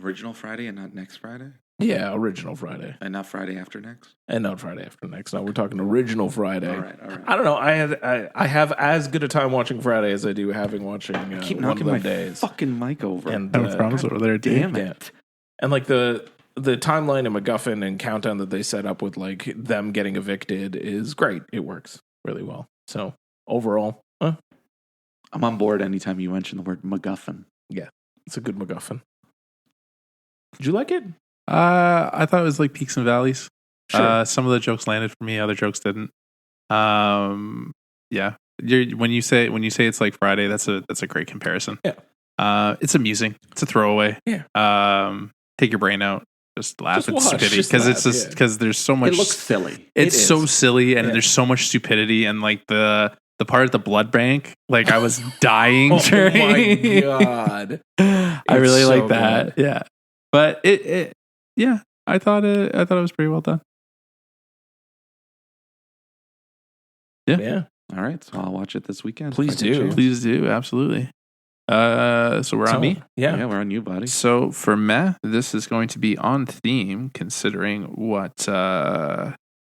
S3: original Friday and not next Friday.
S1: Yeah, original Friday.
S3: And not Friday after next?
S1: And not Friday after next. No, we're talking original Friday.
S3: All right.
S1: I don't know. I have as good a time watching Friday as I do watching
S3: keep
S1: One
S3: knocking
S1: of
S3: my
S1: Them Days.
S3: Fucking mic over.
S1: And
S2: problems over there,
S3: damn it.
S1: Yeah. And like the timeline of MacGuffin and countdown that they set up with like them getting evicted is great. It works really well. So overall, I'm
S3: on board anytime you mention the word MacGuffin.
S1: Yeah, it's a good MacGuffin. Did you like it?
S2: I thought it was like peaks and valleys.
S1: Sure.
S2: Some of the jokes landed for me, other jokes didn't. Yeah. When you say it's like Friday, that's a great comparison.
S1: Yeah.
S2: It's amusing. It's a throwaway.
S1: Yeah.
S2: Take your brain out. Just laugh at stupidity because there's so much.
S3: It looks silly.
S2: It's so silly, and there's so much stupidity, and like the part at the blood bank, like I was dying.
S1: Oh my god!
S2: I really like that. Good. Yeah, but yeah, I thought it was pretty well done.
S1: Yeah.
S3: All right, so I'll watch it this weekend.
S1: Please do.
S2: Please do. Absolutely. So we're on me?
S3: Yeah, we're on you, buddy.
S2: So for meh, this is going to be on theme considering where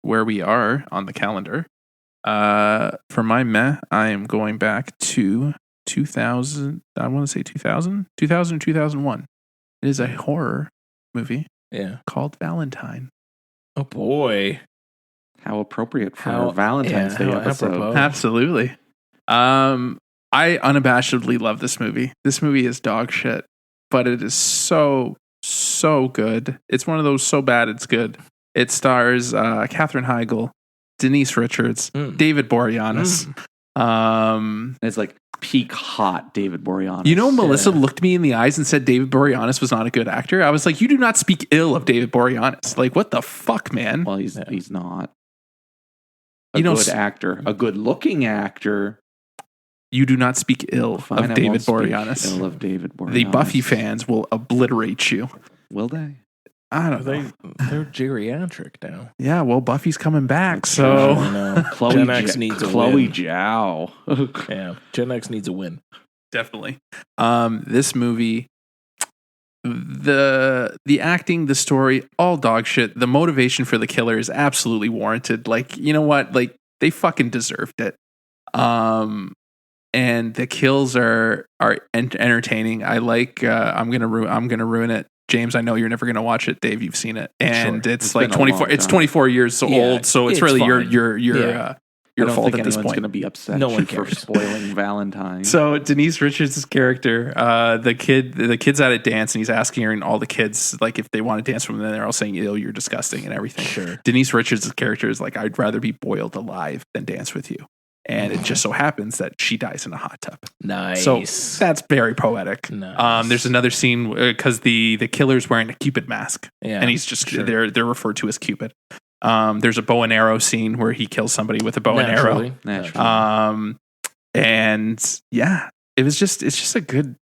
S2: we are on the calendar. For my meh, I am going back to 2000. I want to say 2000 or 2001. It is a horror movie called Valentine.
S1: Oh, boy.
S3: How appropriate for our Valentine's Day episode.
S1: Apropos.
S2: Absolutely. I unabashedly love this movie. This movie is dog shit, but it is so good. It's one of those so bad it's good. It stars Katherine Heigl, Denise Richards, David Boreanaz.
S3: It's like peak hot David Boreanaz.
S2: You know, Melissa looked me in the eyes and said David Boreanaz was not a good actor. I was like, you do not speak ill of David Boreanaz. Like, what the fuck, man?
S3: Well, he's not a good actor, a good looking actor.
S2: You do not speak ill of David Boreanaz.
S3: Ill of David Boreanaz.
S2: The Buffy fans will obliterate you.
S3: Will they?
S2: I don't know.
S1: They're geriatric now.
S2: Yeah, well, Buffy's coming back, so
S1: Gen X needs a win.
S3: Chloe Zhao.
S1: Yeah, Gen X needs a win.
S2: Definitely. This movie, the acting, the story, all dog shit. The motivation for the killer is absolutely warranted. Like, you know what? Like, they fucking deserved it. And the kills are entertaining. I like. I'm gonna ruin it. James, I know you're never gonna watch it. Dave, you've seen it, and it's like 24. It's 24 years old, so it's really
S1: fine.
S2: your fault at this point.
S3: Going to be upset.
S1: No one
S3: for
S1: cares.
S3: spoiling Valentine.
S2: So Denise Richards' character, the kid's at a dance, and he's asking her and all the kids like if they want to dance with him, and they're all saying, "Ew, you're disgusting" and everything. Sure. Denise Richards' character is like, "I'd rather be boiled alive than dance with you." And it just so happens that she dies in a hot tub.
S1: Nice.
S2: So that's very poetic.
S1: Nice.
S2: There's another scene because the killer's wearing a Cupid mask, and he's just they're referred to as Cupid. There's a bow and arrow scene where he kills somebody with a bow and arrow.
S3: Naturally.
S2: And yeah, it's just a good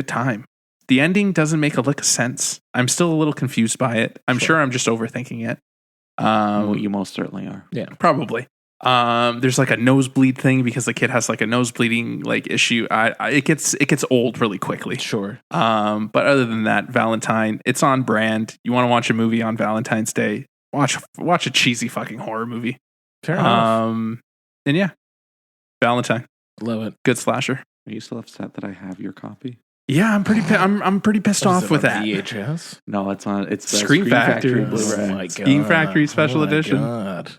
S2: time. The ending doesn't make a lick of sense. I'm still a little confused by it. I'm sure I'm just overthinking it.
S3: You most certainly are.
S2: Yeah, probably. There's like a nosebleed thing because the kid has like a nosebleeding like issue. It gets old really quickly.
S1: Sure.
S2: But other than that, Valentine, it's on brand. You want to watch a movie on Valentine's Day? Watch a cheesy fucking horror movie.
S1: Fair enough.
S2: And yeah, Valentine,
S1: love it.
S2: Good slasher.
S3: Are you still upset that I have your copy?
S2: Yeah, I'm pretty pissed off with that.
S1: VHS?
S3: No, it's on. It's
S2: Scream Factory
S3: Blu-ray.
S1: Oh my God.
S2: Scream Factory Special Edition.
S1: God.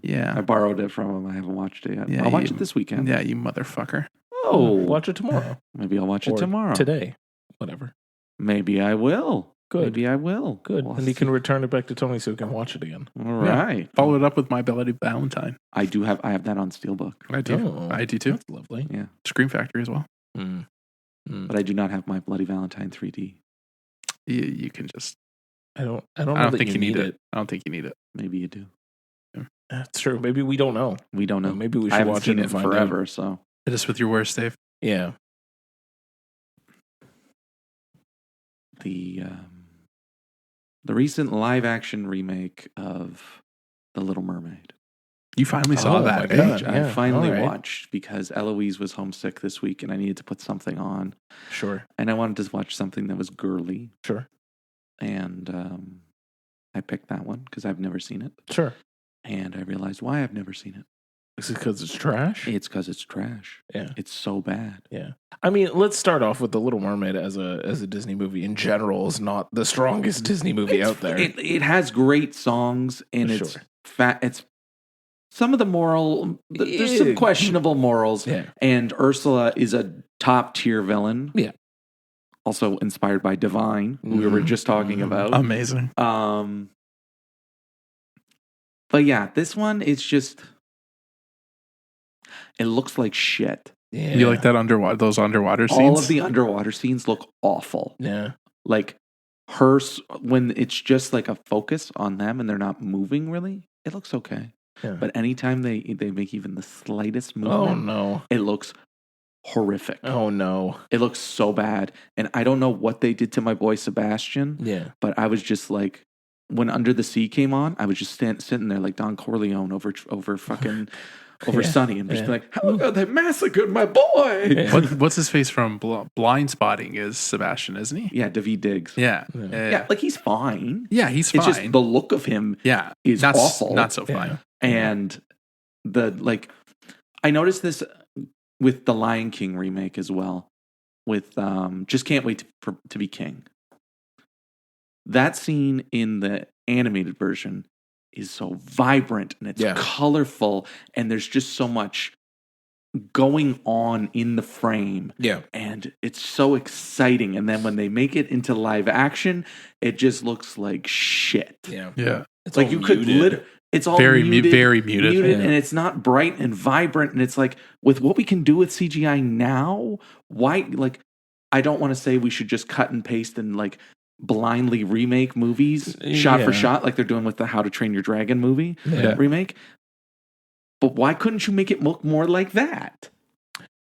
S3: Yeah. I borrowed it from him. I haven't watched it yet.
S2: Yeah,
S3: I'll watch it this weekend.
S2: Yeah, you motherfucker.
S1: Oh, watch it tomorrow.
S3: Maybe I'll watch it tomorrow.
S1: Today. Whatever.
S3: Maybe I will.
S1: Good.
S3: Maybe I will.
S1: Good. And you can return it back to Tony so we can watch it again.
S3: All right.
S2: Yeah. Follow it up with My Beloved Valentine.
S3: I have that on Steelbook.
S2: I do.
S1: Oh,
S2: I do too.
S1: That's lovely.
S3: Yeah.
S2: Scream Factory as well.
S3: But I do not have My Bloody Valentine 3D.
S2: You can just.
S1: I don't think you need it.
S2: I don't think you need it.
S3: Maybe you do.
S1: Yeah. That's true. Maybe we don't know.
S3: We don't know.
S1: Maybe we should watch it and find
S3: forever.
S1: out.
S3: So
S2: hit us with your worst, Dave.
S1: Yeah.
S3: The recent live action remake of The Little Mermaid.
S2: You finally saw that.
S3: I finally watched because Eloise was homesick this week and I needed to put something on.
S1: Sure.
S3: And I wanted to watch something that was girly.
S1: Sure.
S3: And I picked that one because I've never seen it.
S1: Sure.
S3: And I realized why I've never seen it.
S1: Is it because it's trash?
S3: It's because it's trash.
S1: Yeah.
S3: It's so bad.
S1: Yeah. I mean, let's start off with The Little Mermaid as a Disney movie in general is not the strongest Disney movie out there.
S3: It has great songs and it's fat. It's some of the there's some questionable morals.
S1: Yeah.
S3: And Ursula is a top tier villain.
S1: Yeah.
S3: Also inspired by Divine, who we were just talking about.
S2: Amazing.
S3: But yeah, this one, it's just, it looks like shit.
S2: Yeah. You like that those underwater scenes?
S3: All of the underwater scenes look awful.
S1: Yeah.
S3: Like when it's just like a focus on them and they're not moving really, it looks okay. Yeah. But anytime they make even the slightest movement, it looks horrific.
S1: Oh no.
S3: It looks so bad. And I don't know what they did to my boy Sebastian.
S1: Yeah.
S3: But I was just like, when Under the Sea came on, I was just sitting there like Don Corleone over fucking over Sunny, and just be like, "How about they massacred my boy?"
S2: Yeah. What's his face from Blind Spotting is Sebastian, isn't he?
S3: Yeah, David Diggs.
S2: Yeah.
S3: Like he's fine.
S2: Yeah, he's fine.
S3: It's just the look of him.
S2: Yeah,
S3: is awful.
S2: Not so fine.
S3: And I noticed this with the Lion King remake as well. With Just Can't Wait to Be King. That scene in the animated version is so vibrant and it's colorful, and there's just so much going on in the frame.
S1: Yeah.
S3: And it's so exciting. And then when they make it into live action, it just looks like shit.
S1: Yeah.
S2: Yeah.
S3: It's like you could it's all
S2: very
S3: muted,
S2: muted,
S3: and it's not bright and vibrant. And it's like, with what we can do with CGI now, why, like, I don't want to say we should just cut and paste and like blindly remake movies shot for shot like they're doing with the How to Train Your Dragon movie remake. But why couldn't you make it look more like that?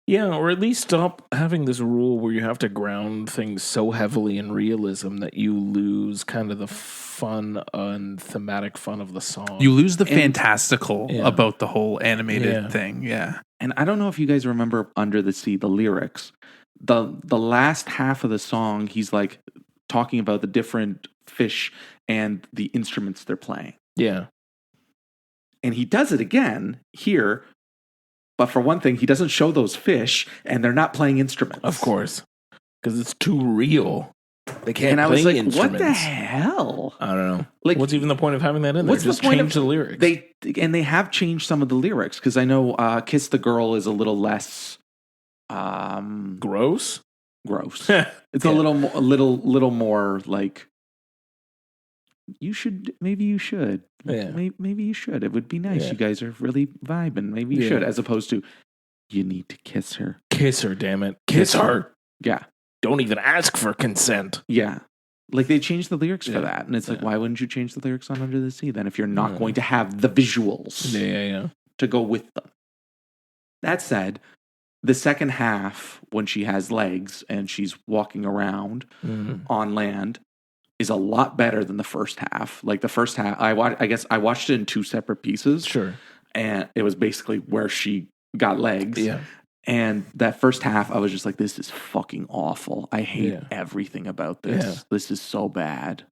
S1: Yeah, or at least stop having this rule where you have to ground things so heavily in realism that you lose kind of the fun and thematic fun of the song.
S2: You lose the fantastical about the whole animated thing. Yeah.
S3: And I don't know if you guys remember Under the Sea, the lyrics. The last half of the song, he's like talking about the different fish and the instruments they're playing.
S1: Yeah.
S3: And he does it again here, but for one thing, he doesn't show those fish, and they're not playing instruments.
S1: Of course. Because it's too real. They can't
S3: and I
S1: play
S3: was like,
S1: instruments.
S3: What the hell?
S1: I don't know.
S3: Like,
S1: what's even the point of having that in there?
S3: What's
S1: Just
S3: the point
S1: change the lyrics.
S3: They have changed some of the lyrics, because I know Kiss the Girl is a little less...
S1: gross?
S3: Gross. It's a little more like, maybe you should.
S1: Yeah.
S3: Maybe you should. It would be nice.
S1: Yeah.
S3: You guys are really vibing. Maybe you should. As opposed to, you need to kiss her.
S1: Kiss her, damn it. Kiss her.
S3: Yeah.
S1: Don't even ask for consent.
S3: Yeah. Like, they changed the lyrics for that. And it's like, why wouldn't you change the lyrics on Under the Sea then if you're not going to have the visuals to go with them? That said, the second half, when she has legs and she's walking around on land, is a lot better than the first half. Like, the first half, I guess I watched it in two separate pieces.
S1: Sure.
S3: And it was basically where she got legs.
S1: Yeah.
S3: And that first half, I was just like, this is fucking awful. I hate everything about this.
S1: Yeah.
S3: This is so bad.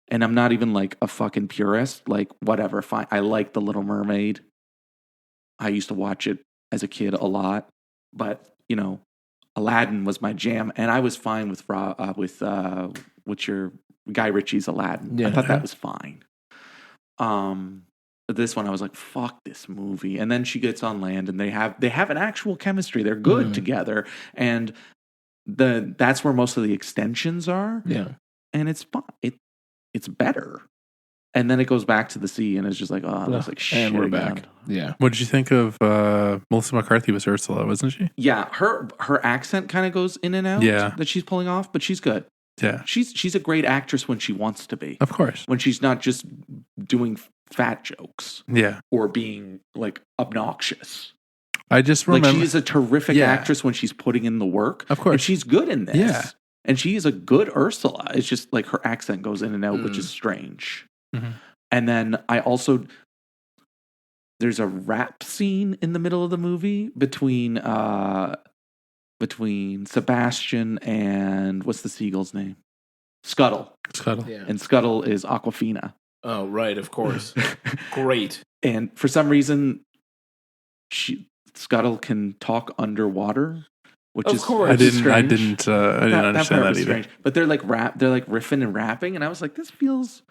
S3: And I'm not even like a fucking purist. Like, whatever, fine. I like The Little Mermaid. I used to watch it as a kid a lot. But, you know, Aladdin was my jam. And I was fine with your Guy Ritchie's Aladdin. I thought that was fine. This one, I was like, fuck this movie. And then she gets on land, and they have an actual chemistry. They're good together. And that's where most of the extensions are.
S1: Yeah.
S3: And it's fun. It's better. And then it goes back to the sea, and it's just like, oh, that's like shit.
S1: And we're
S3: again.
S1: back. Yeah.
S2: What did you think of Melissa McCarthy was Ursula, wasn't she?
S3: Yeah, her accent kind of goes in and out that she's pulling off, but she's good.
S2: Yeah.
S3: She's a great actress when she wants to be.
S2: Of course.
S3: When she's not just doing fat jokes.
S2: Yeah.
S3: Or being like obnoxious.
S2: I just remember.
S3: Like, she is a terrific actress when she's putting in the work.
S2: Of course.
S3: And she's good in this.
S2: Yeah.
S3: And she is a good Ursula. It's just like her accent goes in and out, which is strange.
S2: Mm-hmm.
S3: And then there's a rap scene in the middle of the movie between Sebastian and what's the seagull's name? Scuttle.
S2: Yeah.
S3: And Scuttle is Aquafina.
S1: Oh, right, of course. Great.
S3: And for some reason, Scuttle can talk underwater, which
S1: of
S3: is
S1: course.
S2: I didn't
S3: strange.
S2: understand that either.
S3: Strange. But they're like riffing and rapping, and I was like, this feels.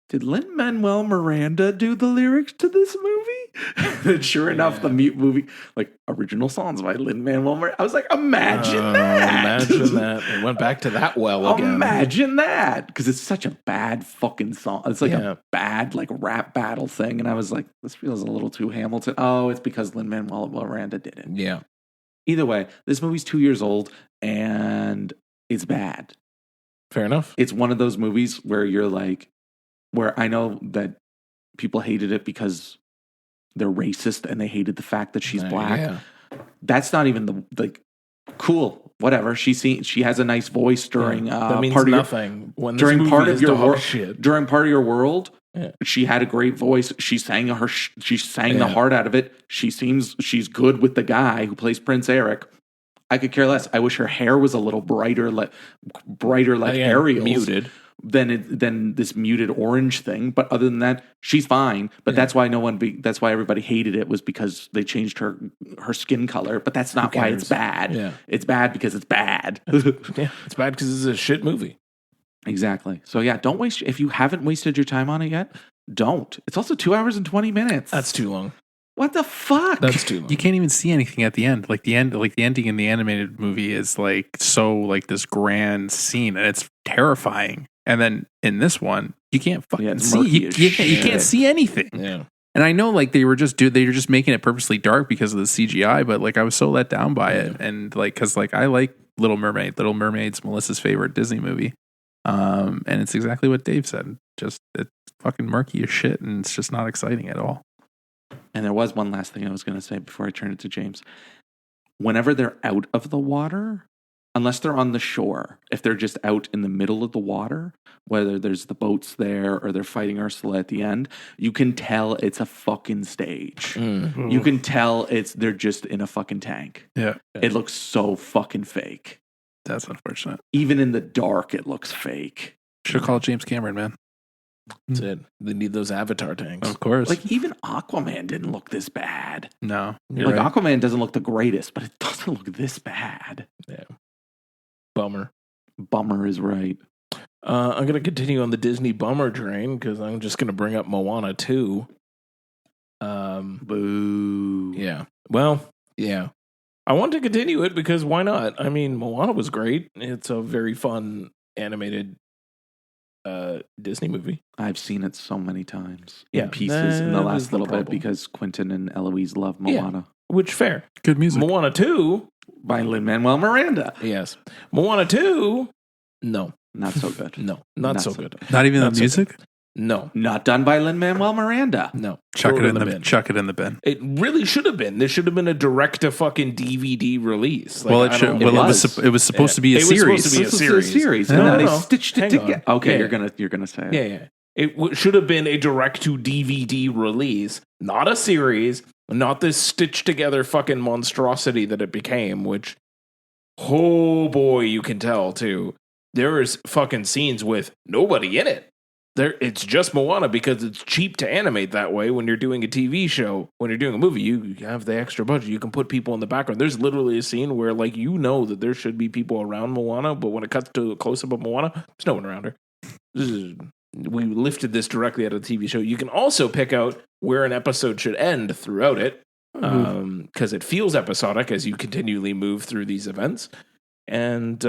S3: Did Lin-Manuel Miranda do the lyrics to this movie? And sure enough, the movie, like, original songs by Lin-Manuel Miranda. I was like, imagine that.
S1: Imagine that. It went back to that well again.
S3: Imagine that. Because it's such a bad fucking song. It's like a bad, like, rap battle thing. And I was like, this feels a little too Hamilton. Oh, it's because Lin-Manuel Miranda did it.
S1: Yeah.
S3: Either way, this movie's 2 years old, and it's bad.
S1: Fair enough.
S3: It's one of those movies where you're like, where I know that people hated it because they're racist and they hated the fact that she's black. Yeah. That's not even the cool. whatever. She has a nice voice during
S1: that means
S3: part
S1: nothing.
S3: When during part of your during part of your world. Yeah. She had a great voice. She sang the heart out of it. She's good with the guy who plays Prince Eric. I could care less. I wish her hair was a little brighter like Ariel's,
S1: muted,
S3: than this muted orange thing. But other than that, she's fine. But that's why that's why everybody hated it, was because they changed her skin color. But that's not why it's bad. Yeah. It's bad because it's bad.
S1: It's bad because it's a shit movie.
S3: Exactly. So don't waste. If you haven't wasted your time on it yet, don't. It's also 2 hours and 20 minutes.
S1: That's too long.
S3: What the fuck?
S1: That's too long.
S2: You can't even see anything at the end. Like the ending in the animated movie is this grand scene, and it's terrifying. And then in this one, you can't fucking see. You can't see anything.
S1: Yeah.
S2: And I know they were just making it purposely dark because of the CGI, but I was so let down by it. And because I like Little Mermaid. Little Mermaid's Melissa's favorite Disney movie. And it's exactly what Dave said. Just it's fucking murky as shit, and it's just not exciting at all.
S3: And there was one last thing I was going to say before I turn it to James. Whenever they're out of the water, unless they're on the shore, if they're just out in the middle of the water, whether there's the boats there or they're fighting Ursula at the end, you can tell it's a fucking stage. Mm-hmm. You can tell they're just in a fucking tank.
S2: Yeah.
S3: It looks so fucking fake.
S2: That's unfortunate.
S3: Even in the dark, it looks fake.
S2: Should have called James Cameron, man.
S1: That's it. They need those Avatar tanks.
S2: Of course.
S3: Even Aquaman didn't look this bad.
S2: No.
S3: Right. Aquaman doesn't look the greatest, but it doesn't look this bad.
S1: Yeah. Bummer.
S3: Bummer is right.
S1: I'm going to continue on the Disney bummer train because I'm just going to bring up Moana 2.
S3: Boo.
S1: Yeah. Well, yeah. I want to continue it because why not? I mean, Moana was great. It's a very fun animated Disney movie.
S3: I've seen it so many times in pieces in the last little bit because Quentin and Eloise love Moana.
S1: Which fair.
S2: Good music.
S1: Moana 2
S3: by Lin-Manuel Miranda.
S1: Yes. Moana 2, no.
S3: Not so good.
S1: No, not so good.
S2: Not even the music?
S1: No.
S3: Not done by Lin-Manuel Miranda.
S1: No.
S2: Chuck it in the bin. Chuck it in the bin.
S1: It really should have been. There should have been a direct to fucking DVD release.
S2: Well, it was supposed to be a series.
S1: It was supposed to be a series.
S3: And then they stitched it together. Okay, you're gonna say it.
S1: Yeah. It should have been a direct to DVD release, not a series, not this stitched together fucking monstrosity that it became, which, oh boy, you can tell too. There is fucking scenes with nobody in it. It's just Moana because it's cheap to animate that way when you're doing a TV show. When you're doing a movie, you have the extra budget. You can put people in the background. There's literally a scene where, that there should be people around Moana, but when it cuts to a close-up of Moana, there's no one around her. We lifted this directly out of the TV show. You can also pick out where an episode should end throughout it because it feels episodic as you continually move through these events. And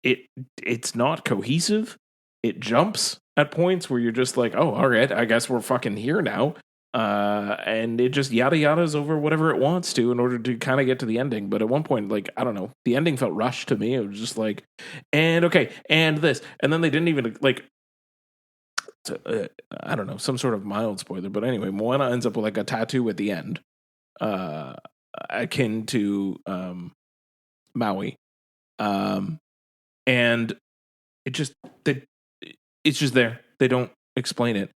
S1: it's not cohesive. It jumps at points where you're just like, oh, all right, I guess we're fucking here now. And it just yada yadas over whatever it wants to in order to kind of get to the ending. But at one point, I don't know, the ending felt rushed to me. It was just like, and okay, and this. And then they didn't even, I don't know, some sort of mild spoiler. But anyway, Moana ends up with a tattoo at the end, akin to Maui. And it just, it's just there. They don't explain it.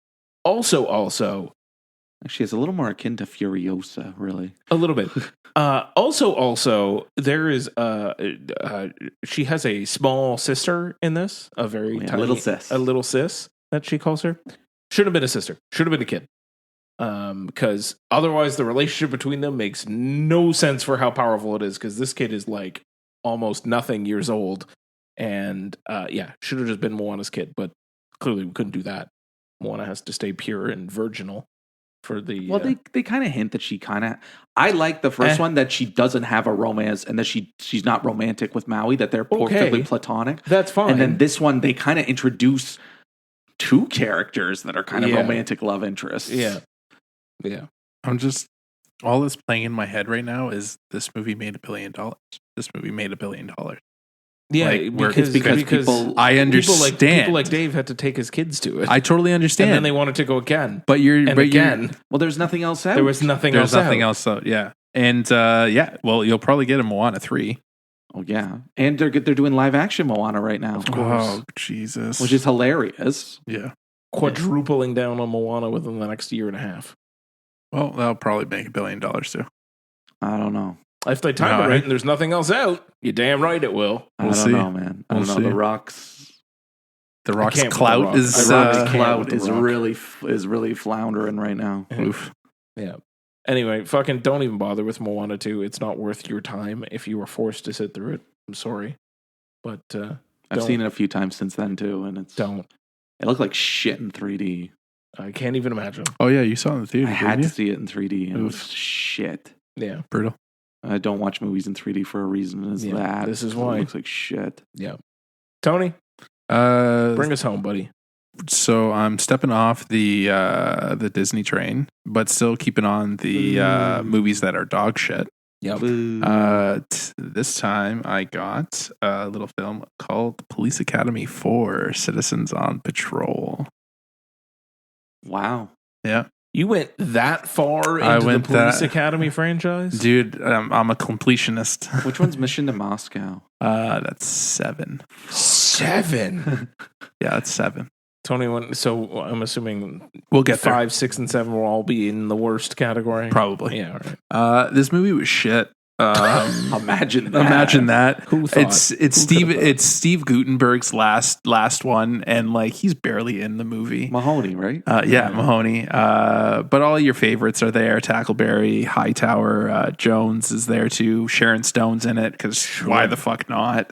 S1: Also,
S3: actually, it's a little more akin to Furiosa, really.
S1: A little bit. Also, there is she has a small sister in this, a very tiny little sis that she calls her. Should have been a sister. Should have been a kid. Because otherwise, the relationship between them makes no sense for how powerful it is. Because this kid is almost nothing years old, and should have just been Moana's kid, but clearly we couldn't do that. Moana has to stay pure and virginal for the...
S3: Well, they kind of hint that she kind of... I like the first one, that she doesn't have a romance and that she's not romantic with Maui, that they're perfectly platonic.
S1: That's fine.
S3: And then this one, they kind of introduce two characters that are kind of romantic love interests.
S1: Yeah.
S2: I'm just... All that's playing in my head right now is this movie made $1 billion. This movie made $1 billion.
S1: Yeah, because
S2: people, I understand.
S1: People like Dave had to take his kids to it.
S2: I totally understand.
S1: And then they wanted to go again.
S2: But
S3: well, there's nothing else out.
S1: There was nothing else out.
S2: Yeah. And well, you'll probably get a Moana 3.
S3: Oh yeah, and they're doing live action Moana right now, of course.
S2: Oh Jesus,
S3: which is hilarious.
S2: Yeah,
S1: quadrupling down on Moana within the next year and a half.
S2: Well, that'll probably make $1 billion too.
S3: I don't know.
S1: If they time it right and there's nothing else out, you're damn right it will.
S3: I don't know, man. I don't know. The Rock's
S2: clout
S3: is really floundering right now.
S1: Oof. Yeah. Anyway, fucking don't even bother with Moana 2. It's not worth your time if you were forced to sit through it. I'm sorry. But
S3: I've seen it a few times since then too, and it looked like shit in 3D.
S1: I can't even imagine.
S2: Oh yeah, you saw it in the theater.
S3: I had to see it in 3D, and it was shit.
S1: Yeah.
S2: Brutal.
S3: I don't watch movies in 3D for a reason.
S1: This is why.
S3: It looks like shit.
S1: Yeah. Tony, bring us home, buddy.
S2: So I'm stepping off the Disney train, but still keeping on the movies that are dog shit.
S1: Yep.
S2: This time I got a little film called Police Academy 4: Citizens on Patrol.
S3: Wow.
S2: Yeah.
S1: You went that far into the Police Academy franchise?
S2: Dude, I'm a completionist.
S3: Which one's Mission to Moscow?
S2: That's 7.
S1: 7?
S2: Yeah, that's 7.
S1: Tony, so I'm assuming
S2: we'll get
S1: 5, 6, and 7 will all be in the worst category?
S2: Probably.
S1: Yeah, all right.
S2: This movie was shit.
S3: Imagine
S2: that.
S1: Who thought?
S2: It's Steve Guttenberg's last one, and like he's barely in the movie.
S3: Mahoney, right?
S2: Yeah, Mahoney. But all your favorites are there. Tackleberry, Hightower, Jones is there too. Sharon Stone's in it because why the fuck not?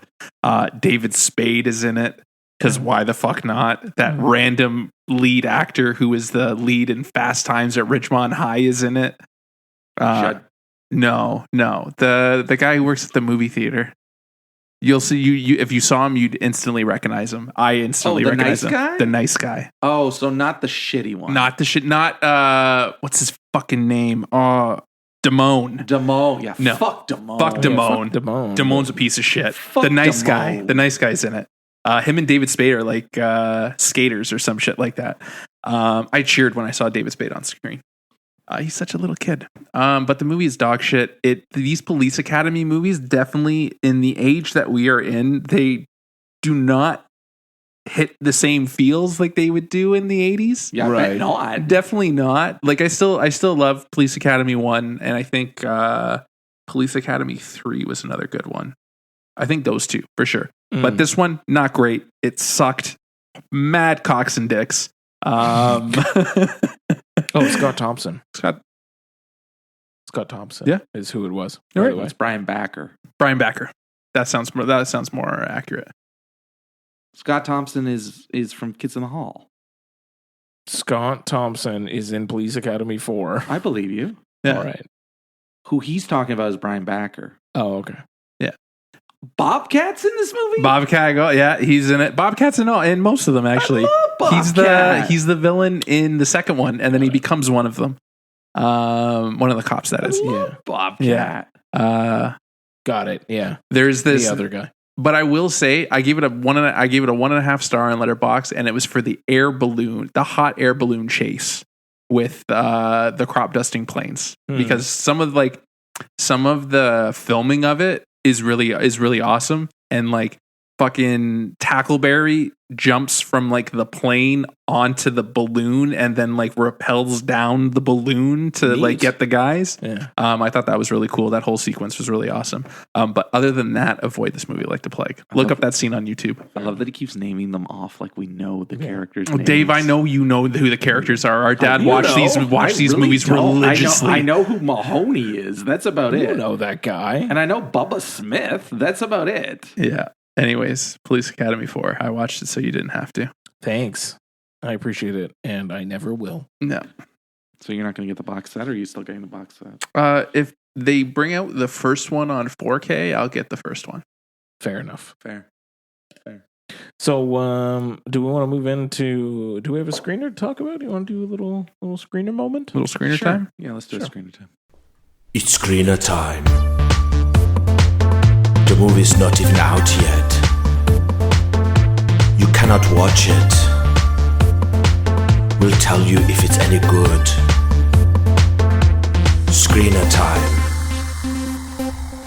S2: David Spade is in it because why the fuck not? That random lead actor who is the lead in Fast Times at Ridgemont High is in it. No. The guy who works at the movie theater. You'll see you if you saw him, you'd instantly recognize him. I instantly recognize him.
S3: Guy?
S2: The nice guy.
S3: Oh, so not the shitty one.
S2: Not what's his fucking name? Damone.
S3: Yeah.
S2: No.
S3: Fuck Damone.
S2: Fuck Damone.
S1: Fuck Damone.
S2: Damone's a piece of shit.
S3: Fuck
S2: the nice
S3: Damone.
S2: guy. The nice guy's in it. Him and David Spade are like skaters or some shit like that. I cheered when I saw David Spade on screen. He's such a little kid. But the movie is dog shit. These Police Academy movies, definitely in the age that we are in, they do not hit the same feels like they would do in the 80s.
S3: Yeah, right. Not.
S2: Definitely not. Like I still love Police Academy 1, and I think Police Academy 3 was another good one. I think those two for sure. But this one, not great. It sucked. Mad cocks and dicks.
S1: Scott Thompson. Scott Thompson.
S2: Yeah,
S1: is who it was.
S2: All right.
S3: It's Brian Backer.
S2: That sounds more accurate.
S3: Scott Thompson is from Kids in the Hall.
S1: Scott Thompson is in Police Academy 4.
S3: I believe you.
S2: Yeah.
S1: All right.
S3: Who he's talking about is Brian Backer.
S1: Oh, okay.
S2: Yeah.
S3: Bobcat's in this movie?
S2: Bobcat, yeah, he's in it. Bobcat's in most of them, actually.
S3: I love Bobcat.
S2: He's the villain in the second one, and then he becomes one of them. One of the cops, that is.
S3: Yeah. Bobcat.
S2: Yeah.
S1: Got it. Yeah.
S2: There's this
S1: the other guy.
S2: But I will say, I gave it a 1.5 star on Letterboxd, and it was for the hot air balloon chase with the crop dusting planes, because some of the filming of it is really awesome, and like fucking Tackleberry jumps from like the plane onto the balloon and then like rappels down the balloon to like get the guys.
S1: Yeah.
S2: I thought that was really cool. That whole sequence was really awesome. But other than that, avoid this movie like the plague. Look up that scene on YouTube.
S3: I love that he keeps naming them off like we know the characters' names.
S2: Dave, I know you know who the characters are. Our dad watched these movies religiously.
S3: I know who Mahoney is. That's about it.
S1: You know that guy.
S3: And I know Bubba Smith. That's about it.
S2: Yeah. Anyways, Police Academy 4. I watched it so you didn't have to.
S1: Thanks. I appreciate it, and I never will.
S2: No.
S3: So you're not going to get the box set, or are you still getting the box set?
S2: If they bring out the first one on 4K, I'll get the first one.
S1: Fair enough.
S3: Fair.
S1: So, do we want to move into? Do we have a screener to talk about? Do you want to do a little screener moment?
S2: Little screener time?
S3: Yeah, let's do a screener time.
S4: It's screener time. The movie's not even out yet. You cannot watch it. We'll tell you if it's any good. Screener time.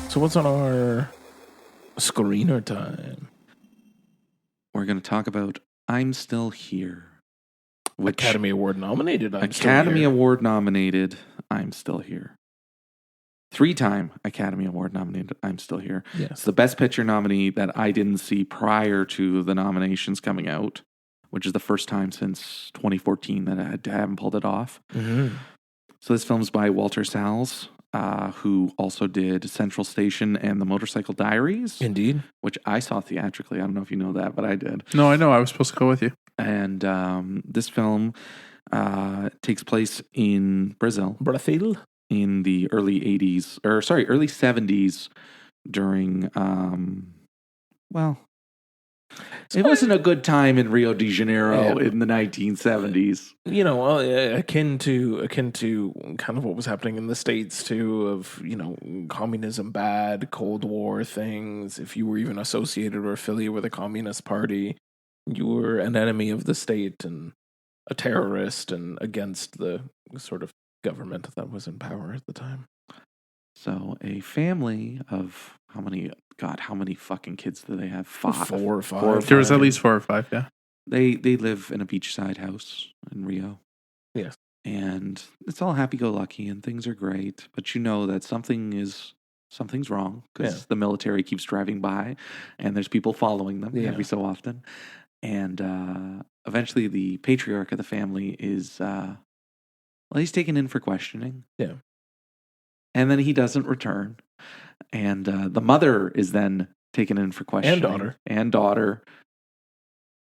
S1: So what's on our Screener time.
S3: We're going to talk about I'm Still Here.
S1: Academy Award nominated.
S3: Academy Award nominated. I'm Still Here. 3-time Academy Award nominated. I'm Still Here.
S1: Yes.
S3: It's the Best Picture nominee that I didn't see prior to the nominations coming out, which is the first time since 2014 that I haven't pulled it off.
S1: Mm-hmm.
S3: So this film's by Walter Salles, who also did Central Station and The Motorcycle Diaries.
S1: Indeed.
S3: Which I saw theatrically. I don't know if you know that, but I did.
S2: No, I know. I was supposed to go with you.
S3: And this film takes place in Brazil. In the early 70s during, it wasn't a good time in Rio de Janeiro in the 1970s.
S1: You know, akin to kind of what was happening in the States too, of, you know, communism bad, Cold War things. If you were even associated or affiliated with a communist party, you were an enemy of the state and a terrorist and against the sort of government that was in power at the time.
S3: So a family of how many fucking kids do they have? 5.
S1: 4 or 5.
S2: There was at least 4 or 5, yeah.
S3: They live in a beachside house in Rio.
S1: Yes.
S3: And it's all happy-go-lucky and things are great, but you know that something's wrong because the military keeps driving by and there's people following them every so often. And eventually the patriarch of the family is he's taken in for questioning.
S1: Yeah.
S3: And then he doesn't return. And the mother is then taken in for questioning. And daughter.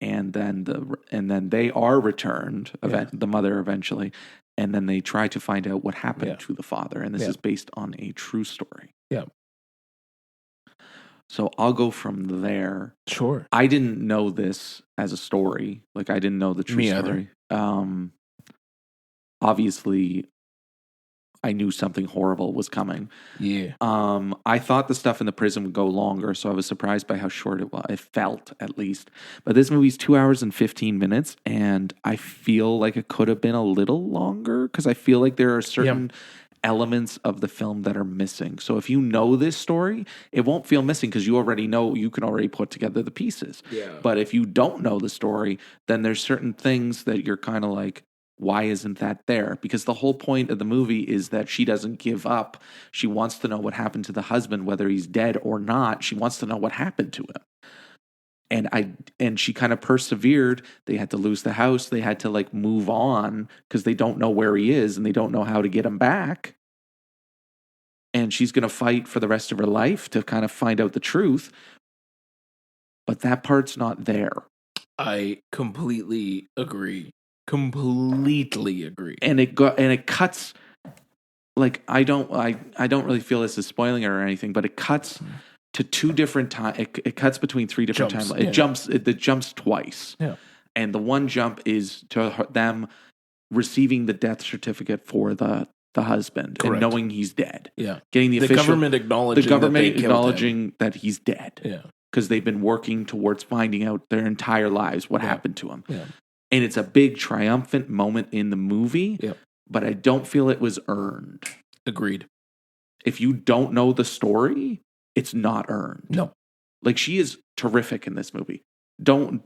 S3: And then they are returned, the mother eventually. And then they try to find out what happened to the father. And this is based on a true story.
S1: Yeah.
S3: So I'll go from there.
S1: Sure.
S3: I didn't know this as a story. Like, I didn't know the true story. Obviously, I knew something horrible was coming.
S1: Yeah.
S3: I thought the stuff in the prison would go longer, so I was surprised by how short it was. It felt, at least. But this movie's 2 hours and 15 minutes, and I feel like it could have been a little longer, because I feel like there are certain elements of the film that are missing. So if you know this story, it won't feel missing, because you already know, you can already put together the pieces.
S1: Yeah.
S3: But if you don't know the story, then there's certain things that you're kind of like, why isn't that there? Because the whole point of the movie is that she doesn't give up. She wants to know what happened to the husband, whether he's dead or not. She wants to know what happened to him. And she kind of persevered. They had to lose the house. They had to like move on because they don't know where he is and they don't know how to get him back. And she's going to fight for the rest of her life to kind of find out the truth. But that part's not there.
S1: I completely agree. Completely agree.
S3: And it cuts, like, I don't really feel this is spoiling it or anything, but it cuts to 2 different times. It cuts between 3 different times. It jumps twice.
S1: Yeah.
S3: And the one jump is to them receiving the death certificate for the husband.
S1: Correct.
S3: And knowing he's dead.
S1: Yeah.
S3: Getting the official
S1: government acknowledging
S3: that he's dead.
S1: Yeah.
S3: Because they've been working towards finding out their entire lives what happened to him.
S1: Yeah.
S3: And it's a big triumphant moment in the movie, but I don't feel it was earned.
S1: Agreed.
S3: If you don't know the story, it's not earned.
S1: No.
S3: Like, she is terrific in this movie. Don't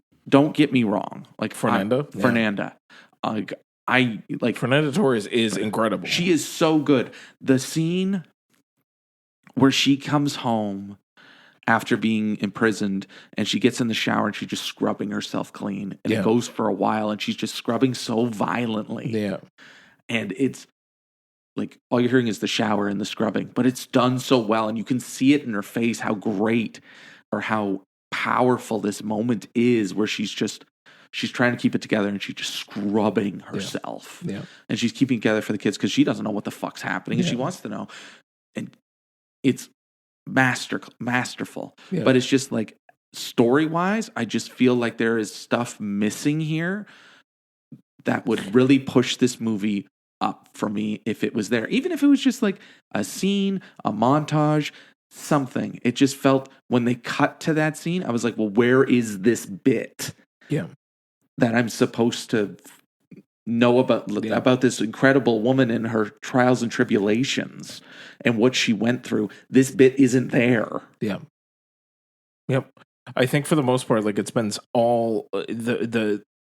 S3: get me wrong. Like,
S1: Fernanda.
S3: I like
S1: Fernanda Torres is incredible.
S3: She is so good. The scene where she comes home after being imprisoned and she gets in the shower and she's just scrubbing herself clean, and it goes for a while and she's just scrubbing so violently.
S1: Yeah.
S3: And it's like all you're hearing is the shower and the scrubbing, but it's done so well. And you can see it in her face, how great or how powerful this moment is, where she's trying to keep it together and she's just scrubbing herself.
S1: Yeah.
S3: And she's keeping it together for the kids because she doesn't know what the fuck's happening and she wants to know. And it's masterful. Yeah. But it's just like, story-wise, I just feel like there is stuff missing here that would really push this movie up for me if it was there. Even if it was just like a scene, a montage, something. It just felt, when they cut to that scene, I was like, well, where is this bit?
S1: Yeah.
S3: That I'm supposed to know about this incredible woman and her trials and tribulations and what she went through. This bit isn't there.
S1: Yeah. Yep. I think for the most part, like it spends all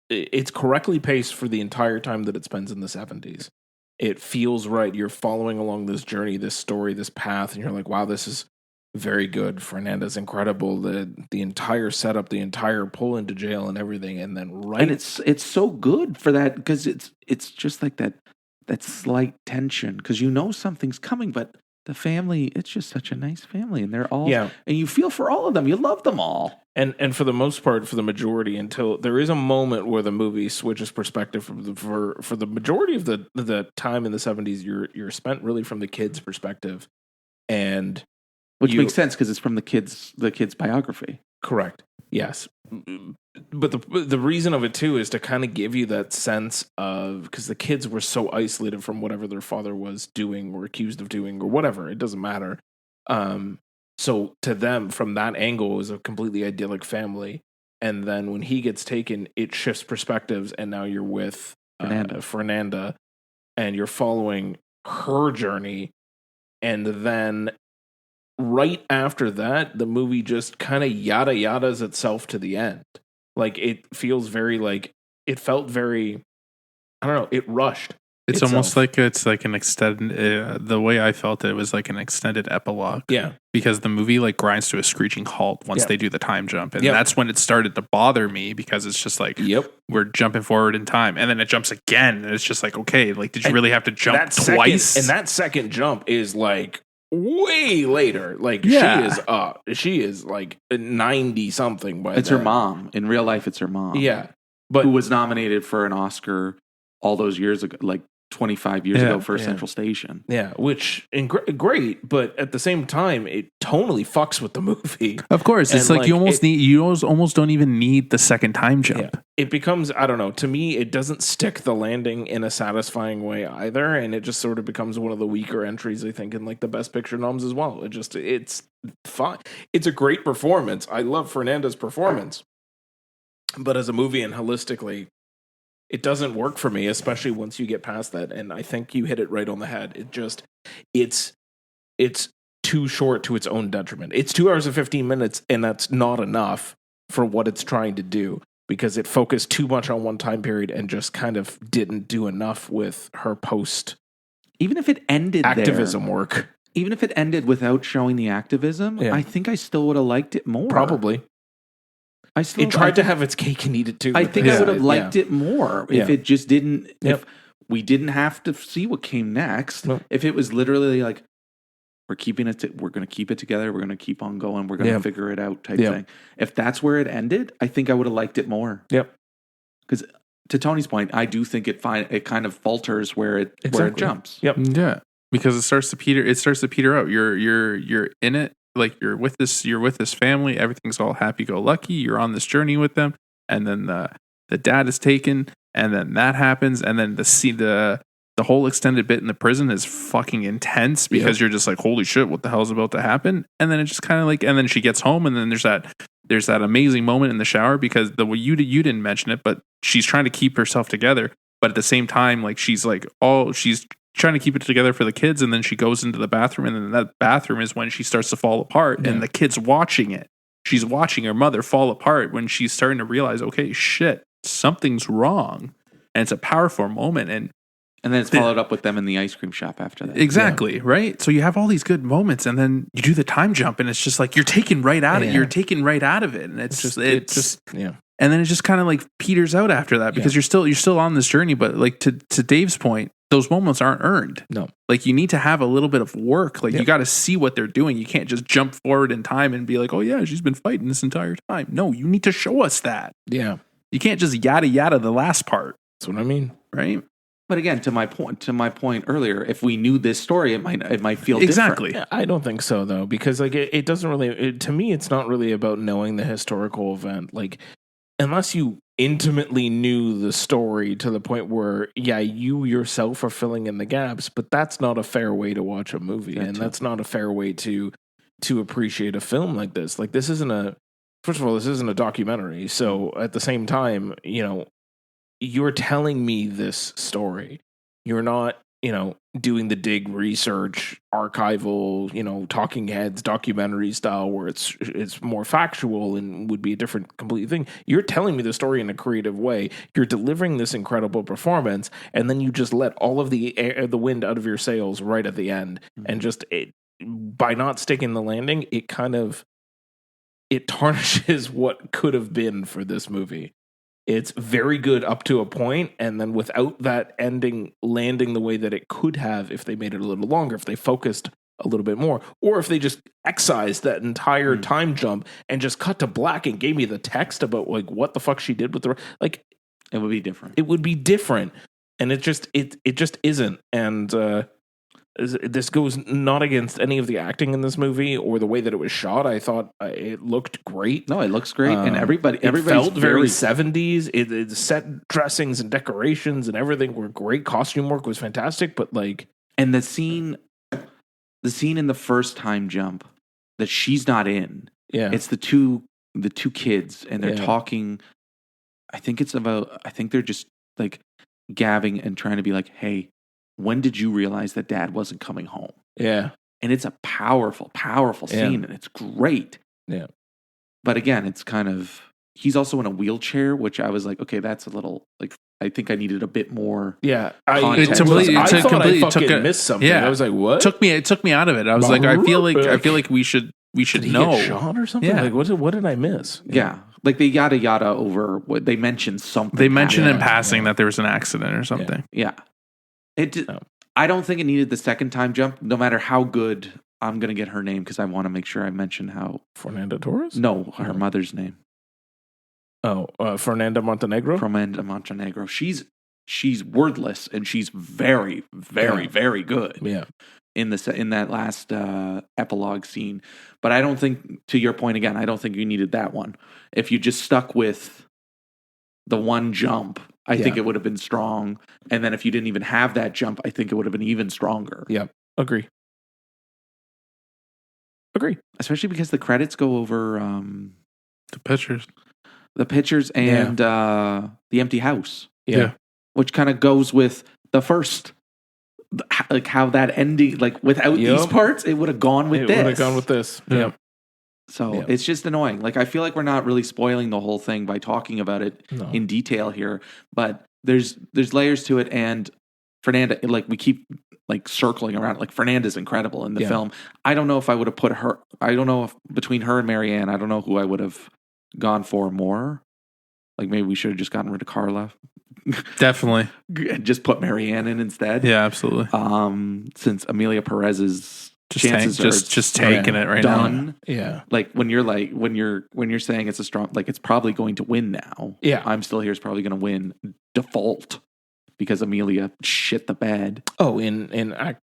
S1: it's correctly paced for the entire time that it spends in the 70s. It feels right. You're following along this journey, this story, this path, and you're like, wow, this is very good. Fernanda's incredible. The entire setup, the entire pull into jail and everything, and then
S3: and it's so good for that because it's just like that slight tension because you know something's coming, but the family, it's just such a nice family, and they're all and you feel for all of them. You love them all.
S1: And for the most part, for the majority, until there is a moment where the movie switches perspective for the majority of the time in the 70s, you're spent really from the kid's perspective, and
S3: which makes sense because it's from the kid's biography.
S1: Correct. Yes. But the reason of it too is to kind of give you that sense of, because the kids were so isolated from whatever their father was doing or accused of doing or whatever, it doesn't matter. So to them, from that angle, it was a completely idyllic family. And then when he gets taken, it shifts perspectives, and now you're with Fernanda, and you're following her journey. And then right after that, the movie just kind of yada yadas itself to the end. Like it feels very it felt very, I don't know, it rushed.
S2: It's
S1: itself.
S2: Almost like it's like an extended, the way I felt it was like an extended epilogue.
S1: Yeah.
S2: Because the movie like grinds to a screeching halt once they do the time jump. And that's when it started to bother me because it's just like, we're jumping forward in time. And then it jumps again. And it's just like, okay, like, did you really have to jump twice?
S1: And that second jump is like way later. Like she is like 90 something by
S3: It's her mom. In real life, it's her mom.
S1: Yeah. But
S3: who was nominated for an Oscar all those years ago, like 25 years ago for Central Station.
S1: Yeah, which great, but at the same time, it totally fucks with the movie.
S2: Of course, it's like you almost don't even need the second time jump.
S1: Yeah. It becomes, I don't know, to me, it doesn't stick the landing in a satisfying way either, and it just sort of becomes one of the weaker entries, I think, in like the Best Picture noms as well. It's fun. It's a great performance. I love Fernanda's performance, but as a movie and holistically, it doesn't work for me, especially once you get past that. And I think you hit it right on the head. It's too short to its own detriment. It's 2 hours and 15 minutes, and that's not enough for what it's trying to do because it focused too much on one time period and just kind of didn't do enough with her post.
S3: Even if it ended
S1: activism work.
S3: Even if it ended without showing the activism, I think I still would have liked it more.
S1: Probably. It tried to have its cake and eat it too.
S3: I think I would have liked it more if it just didn't. If we didn't have to see what came next. If it was literally like we're keeping it, we're going to keep it together. We're going to keep on going. We're going to figure it out type thing. If that's where it ended, I think I would have liked it more.
S1: Yep.
S3: Because to Tony's point, I do think it kind of falters where it jumps.
S1: Yep.
S2: Yeah. Because it starts to peter out. You're in it. Like you're with this family, everything's all happy-go-lucky. You're on this journey with them, and then the dad is taken, and then that happens, and then the whole extended bit in the prison is fucking intense because you're just like, holy shit, what the hell is about to happen? And then it just kind of like, and then she gets home, and then there's that amazing moment in the shower because you didn't mention it, but she's trying to keep herself together, but at the same time, like she's trying to keep it together for the kids, and then she goes into the bathroom, and then that bathroom is when she starts to fall apart, and the kid's watching it. She's watching her mother fall apart when she's starting to realize, okay, shit, something's wrong. And it's a powerful moment. And
S3: then it's followed up with them in the ice cream shop after that.
S2: Exactly, right? So you have all these good moments, and then you do the time jump, and it's just like you're taken right out of it. You're taken right out of it. And it's just and then it just kind of like peters out after that because you're still on this journey. But like to Dave's point, those moments aren't earned.
S1: No.
S2: Like you need to have a little bit of work. Like you got to see what they're doing. You can't just jump forward in time and be like, oh yeah, she's been fighting this entire time. No, you need to show us that.
S1: Yeah.
S2: You can't just yada yada the last part.
S1: That's what I mean.
S2: Right.
S3: But again, to my point earlier, if we knew this story, it might feel
S2: exactly.
S3: different.
S1: I don't think so though, because like it doesn't really. To me, it's not really about knowing the historical event. Like unless you intimately knew the story to the point where, you yourself are filling in the gaps, but that's not a fair way to watch a movie, that's not a fair way to appreciate a film like this. Like this isn't a documentary. So at the same time, you're telling me this story. You're not doing the dig research, archival, talking heads, documentary style, where it's more factual and would be a different complete thing. You're telling me the story in a creative way. You're delivering this incredible performance, and then you just let all of the wind out of your sails right at the end, and just by not sticking the landing, it tarnishes what could have been for this movie. It's very good up to a point, and then without that ending landing the way that it could have if they made it a little longer, if they focused a little bit more, or if they just excised that entire time jump and just cut to black and gave me the text about like what the fuck she did with the like,
S3: it would be different.
S1: It would be different, and it just isn't. And this goes not against any of the acting in this movie or the way that it was shot. I thought it looked great.
S3: No, it looks great, and everybody
S1: felt very 70s. It set dressings and decorations and everything were great. Costume work was fantastic, but
S3: and the scene in the first time jump that she's not in.
S1: Yeah,
S3: it's the two kids, and they're talking. I think they're just like gabbing and trying to be like, hey, when did you realize that dad wasn't coming home?
S1: Yeah.
S3: And it's a powerful, powerful scene, and it's great.
S1: Yeah.
S3: But again, it's kind of, he's also in a wheelchair, which I was like, okay, that's a little, like, I think I needed a bit more.
S1: Yeah.
S3: I
S1: thought I missed something.
S2: Yeah.
S1: I was like, what?
S2: It took me out of it. I was like, I feel like we should
S1: Did he
S2: know.
S1: get shot or something?
S2: Yeah.
S1: Like, what did I miss?
S3: Yeah. Like they yada yada over what they mentioned something.
S2: They mentioned in passing that there was an accident or something.
S3: Yeah. I don't think it needed the second time jump, no matter how good. I'm going to get her name because I want to make sure I mention how.
S1: Fernanda Torres?
S3: No, her mother's name.
S1: Oh, Fernanda Montenegro?
S3: Fernanda Montenegro. She's wordless, and she's very, very, very good.
S1: Yeah.
S3: In that last epilogue scene. But I don't think, to your point again, I don't think you needed that one. If you just stuck with the one jump, I think it would have been strong. And then if you didn't even have that jump, I think it would have been even stronger.
S1: Yeah, agree.
S3: Especially because the credits go over
S2: the pictures
S3: and the empty house.
S1: Yeah.
S3: Which kind of goes with the first, like how that ending, like without these parts, it would have gone with this.
S1: It would have gone with this. Yeah.
S3: So it's just annoying. Like, I feel like we're not really spoiling the whole thing by talking about it in detail here, but there's layers to it. And Fernanda, like, we keep like circling around. Like, Fernanda's incredible in the film. I don't know if I would have put her. I don't know if between her and Marianne, I don't know who I would have gone for more. Like, maybe we should have just gotten rid of Carla.
S2: Definitely,
S3: just put Marianne in instead.
S2: Yeah, absolutely.
S3: Since Amelia Perez's chances
S2: just taking it right
S3: done.
S2: now.
S1: Yeah,
S3: like when you're saying it's a strong, like it's probably going to win now.
S1: Yeah,
S3: I'm Still Here is probably going to win default because Amelia shit the bed.
S1: Oh, in actor,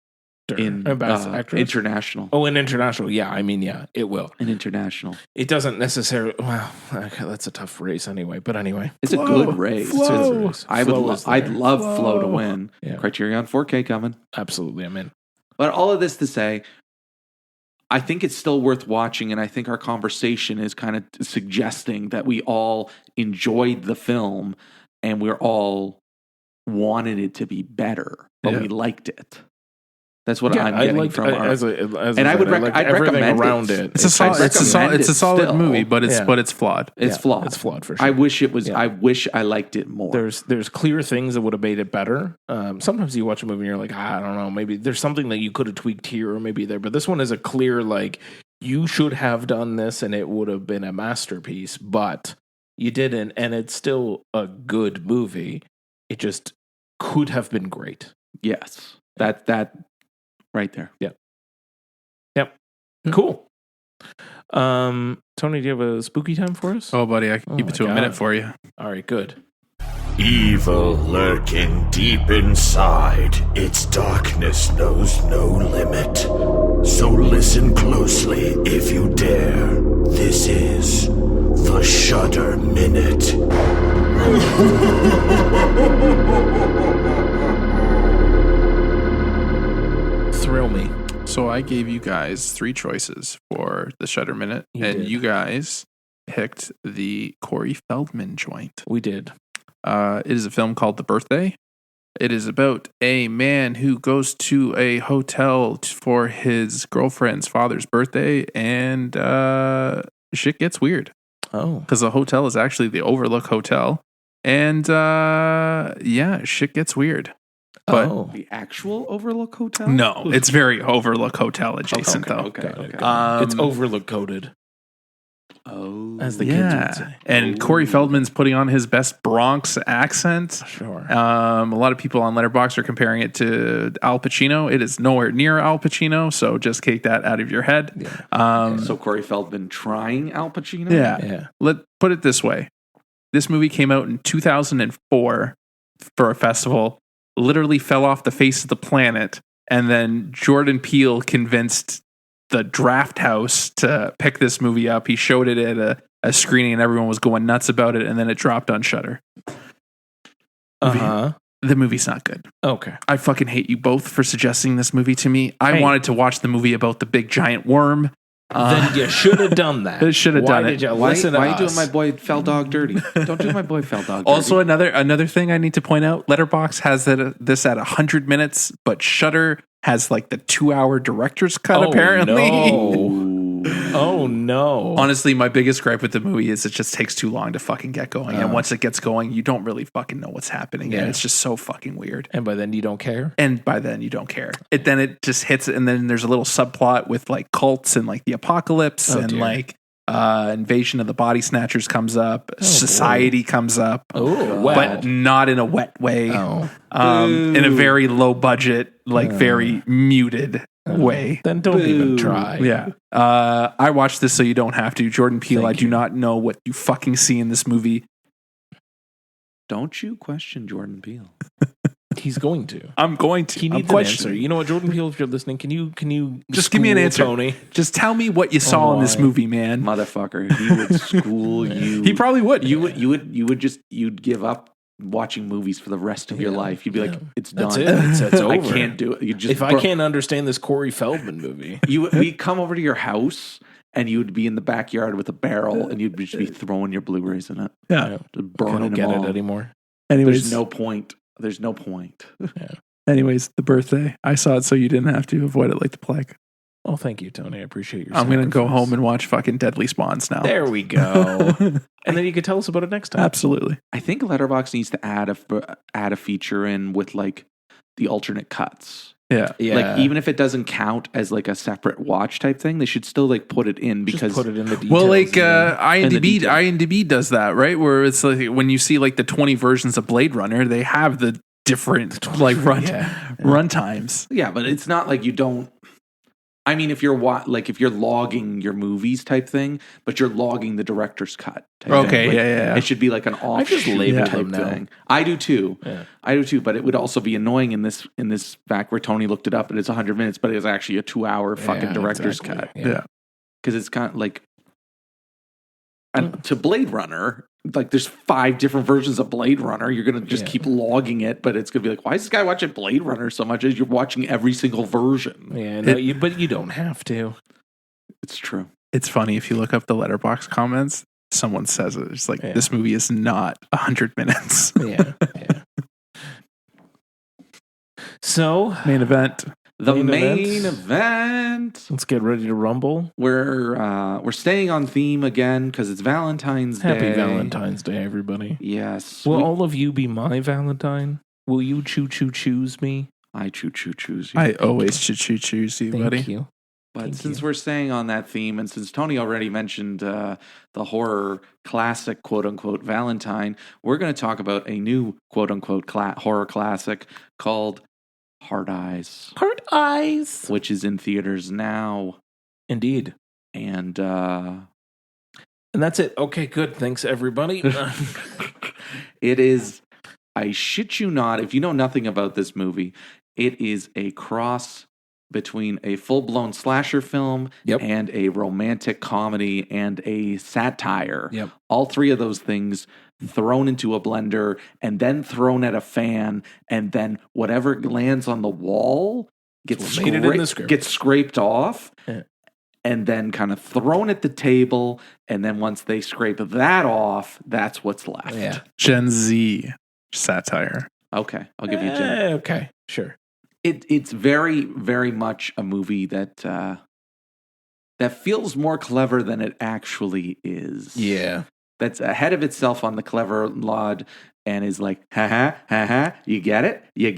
S1: actress?
S3: International.
S1: Oh, in international. Yeah, I mean, yeah, it will.
S3: In international,
S1: it doesn't necessarily. Well, okay, that's a tough race anyway. But anyway,
S3: it's a good race. I'd love Flo to win.
S1: Yeah.
S3: Criterion 4K coming.
S1: Absolutely, I'm in.
S3: But all of this to say, I think it's still worth watching, and I think our conversation is kind of suggesting that we all enjoyed the film and we're all wanted it to be better, but we liked it. That's what I'm getting from our. I'd recommend
S2: around it. It's a solid movie, but it's flawed.
S3: It's flawed.
S1: It's flawed for sure.
S3: I wish it was. I wish I liked it more.
S1: There's clear things that would have made it better. Sometimes you watch a movie and you're like, I don't know, maybe there's something that you could have tweaked here or maybe there. But this one is a clear, like, you should have done this and it would have been a masterpiece, but you didn't, and it's still a good movie. It just could have been great.
S3: Yes, that. Right there.
S1: Yep. Cool. Tony, do you have a spooky time for us?
S2: Oh, buddy, I can keep it to a minute for you.
S1: All right, good.
S4: Evil lurking deep inside, its darkness knows no limit. So listen closely if you dare. This is the Shudder Minute.
S1: Thrill me.
S2: So I gave you guys 3 choices for the Shudder Minute, you guys picked the Corey Feldman joint.
S1: We did.
S2: It is a film called The Birthday. It is about a man who goes to a hotel for his girlfriend's father's birthday, and shit gets weird.
S1: Oh.
S2: Because the hotel is actually the Overlook Hotel. And shit gets weird. But
S3: the actual Overlook Hotel?
S2: No, it's very Overlook Hotel adjacent, though.
S3: Okay.
S1: It's Overlook coded.
S3: Oh.
S1: As the kids would say.
S2: And Corey Feldman's putting on his best Bronx accent.
S1: Sure.
S2: A lot of people on Letterboxd are comparing it to Al Pacino. It is nowhere near Al Pacino, so just take that out of your head.
S1: Yeah.
S3: So Corey Feldman trying Al Pacino?
S2: Yeah. Put it this way. This movie came out in 2004 for a festival, literally fell off the face of the planet, and then Jordan Peele convinced the Draft House to pick this movie up. He showed it at a screening and everyone was going nuts about it, and then it dropped on Shudder.
S1: Uh-huh.
S2: The movie's not good.
S1: Okay.
S2: I fucking hate you both for suggesting this movie to me. I wanted to watch the movie about the big giant worm.
S1: Then you should have done that.
S2: You should have done it.
S3: Why are you doing my boy Fell Dog dirty? Don't do my boy Fell Dog dirty.
S2: Also, another thing I need to point out, Letterboxd has this at 100 minutes, but Shudder has like the 2-hour director's cut, apparently.
S1: No. Oh, no.
S2: Honestly, my biggest gripe with the movie is it just takes too long to fucking get going. And once it gets going, you don't really fucking know what's happening. And it's just so fucking weird.
S1: And by then you don't care?
S2: And by then you don't care. Then it just hits, and then there's a little subplot with like cults and like the apocalypse like Invasion of the Body Snatchers comes up. Society comes up. But not in a wet way. In a very low budget, like very muted way.
S1: Then don't even try.
S2: Yeah. I watched this so you don't have to. Jordan Peele, I do not know what you fucking see in this movie.
S3: Don't you question Jordan Peele.
S1: He's going to.
S2: I'm going to.
S1: He needs an answer. You know what, Jordan Peele, if you're listening, can you
S2: just give me an answer,
S1: Tony?
S2: Just tell me what you saw in this movie, man.
S3: Motherfucker, he would school you.
S2: He probably would.
S3: You'd give up watching movies for the rest of your life. You'd be like, it's done.
S1: That's it. It's over.
S3: I can't do it.
S1: If I can't understand this Corey Feldman movie,
S3: we'd come over to your house and you would be in the backyard with a barrel and you'd just be throwing your Blu-rays in it.
S2: Yeah,
S3: burning
S1: I don't
S3: them
S1: get
S3: all.
S1: it anymore.
S2: Anyways,
S3: There's no point.
S1: Yeah.
S2: Anyways, the birthday. I saw it so you didn't have to avoid it like the plague.
S1: Oh, thank you, Tony. I appreciate your
S2: I'm going to go home and watch fucking Deadly Spawns now.
S1: There we go. And then you could tell us about it next time.
S2: Absolutely.
S3: I think Letterboxd needs to add a feature in with like the alternate cuts.
S2: Yeah.
S3: Like even if it doesn't count as like a separate watch type thing, they should still like put it in because
S1: just put it in the details.
S2: Well, like IMDb does that, right? Where it's like when you see like the 20 versions of Blade Runner, they have the different like run times.
S3: Yeah, but it's not like you don't. I mean, if you're logging your movies type thing, but you're logging the director's cut. Type thing. Like, it should be like an off.
S1: I just label
S3: type
S1: them
S3: thing. I do too.
S1: Yeah.
S3: I do too. But it would also be annoying in this fact where Tony looked it up and it's 100 minutes, but it's actually a 2-hour fucking director's cut.
S2: Yeah,
S3: because it's kind of like to Blade Runner. Like there's 5 different versions of Blade Runner. You're gonna just keep logging it, but it's gonna be like, why is this guy watching Blade Runner so much as you're watching every single version?
S1: Yeah, no, but you don't have to.
S3: It's true.
S2: It's funny if you look up the Letterboxd comments. Someone says it. It's like this movie is not 100 minutes.
S1: Yeah. So
S2: main event.
S3: The main event.
S1: Let's get ready to rumble.
S3: We're staying on theme again because it's Valentine's Day.
S1: Happy Valentine's Day, everybody.
S3: Yes.
S1: Will all of you be my Valentine? Will you choose me?
S3: I choose you.
S2: I always choose you, buddy.
S1: Thank you.
S3: But since we're staying on that theme, and since Tony already mentioned the horror classic, quote unquote, Valentine, we're going to talk about a new, quote unquote, horror classic called Hard Eyes.
S1: Hard Eyes.
S3: Which is in theaters now.
S1: Indeed.
S3: And
S1: that's it. Okay, good. Thanks, everybody.
S3: It is, I shit you not, if you know nothing about this movie, it is a cross between a full-blown slasher film and a romantic comedy and a satire.
S1: Yep.
S3: All 3 of those things thrown into a blender and then thrown at a fan, and then whatever lands on the wall gets scraped off and then kind of thrown at the table, and then once they scrape that off, that's what's left.
S1: Yeah.
S2: Gen Z satire.
S3: Okay, I'll give you Jim.
S1: Okay, sure.
S3: It's very, very much a movie that that feels more clever than it actually is.
S1: Yeah.
S3: That's ahead of itself on the clever laud and is like, ha ha, you get it? Yeah.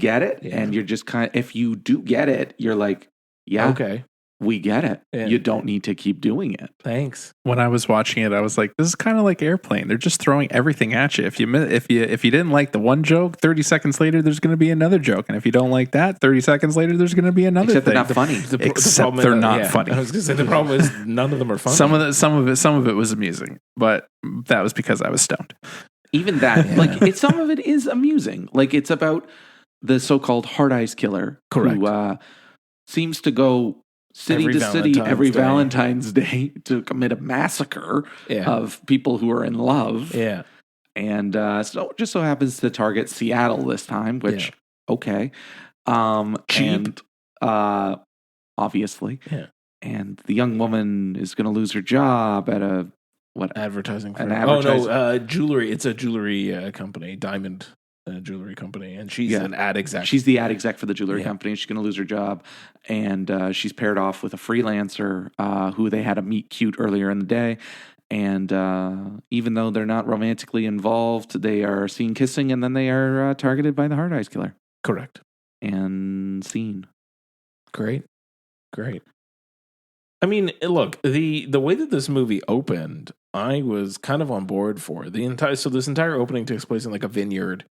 S3: And you're just kind of, if you do get it, you're like, yeah,
S1: okay,
S3: we get it.
S1: Yeah.
S3: You don't need to keep doing it.
S1: Thanks.
S2: When I was watching it, I was like, "This is kind of like Airplane. They're just throwing everything at you. If you didn't like the one joke, 30 seconds later, there's going to be another joke, and if you don't like that, 30 seconds later, there's going to be another
S3: Except
S2: thing.
S3: they're not funny.
S2: Except they're not funny.
S1: I was going to say the problem is none of them are funny.
S2: Some of it was amusing, but that was because I was stoned.
S3: Even that, like, some of it is amusing. Like, it's about the so-called Hard Eyes Killer,
S1: correct,
S3: who seems to go city to city every Valentine's Day to commit a massacre of people who are in love.
S1: Yeah.
S3: And so it just so happens to target Seattle this time, which, okay.
S1: Cheap.
S3: And obviously.
S1: Yeah.
S3: And the young woman is going to lose her job at a,
S1: advertising.
S3: Jewelry.
S1: It's a jewelry company, Diamond jewelry company, and she's an ad exec.
S3: She's the ad exec for the jewelry company. She's going to lose her job, and she's paired off with a freelancer who they had a meet cute earlier in the day. And even though they're not romantically involved, they are seen kissing, and then they are targeted by the Hard Eyes Killer.
S1: Correct.
S3: And seen.
S1: Great. I mean, look, the way that this movie opened, I was kind of on board for this entire opening takes place in like a vineyard.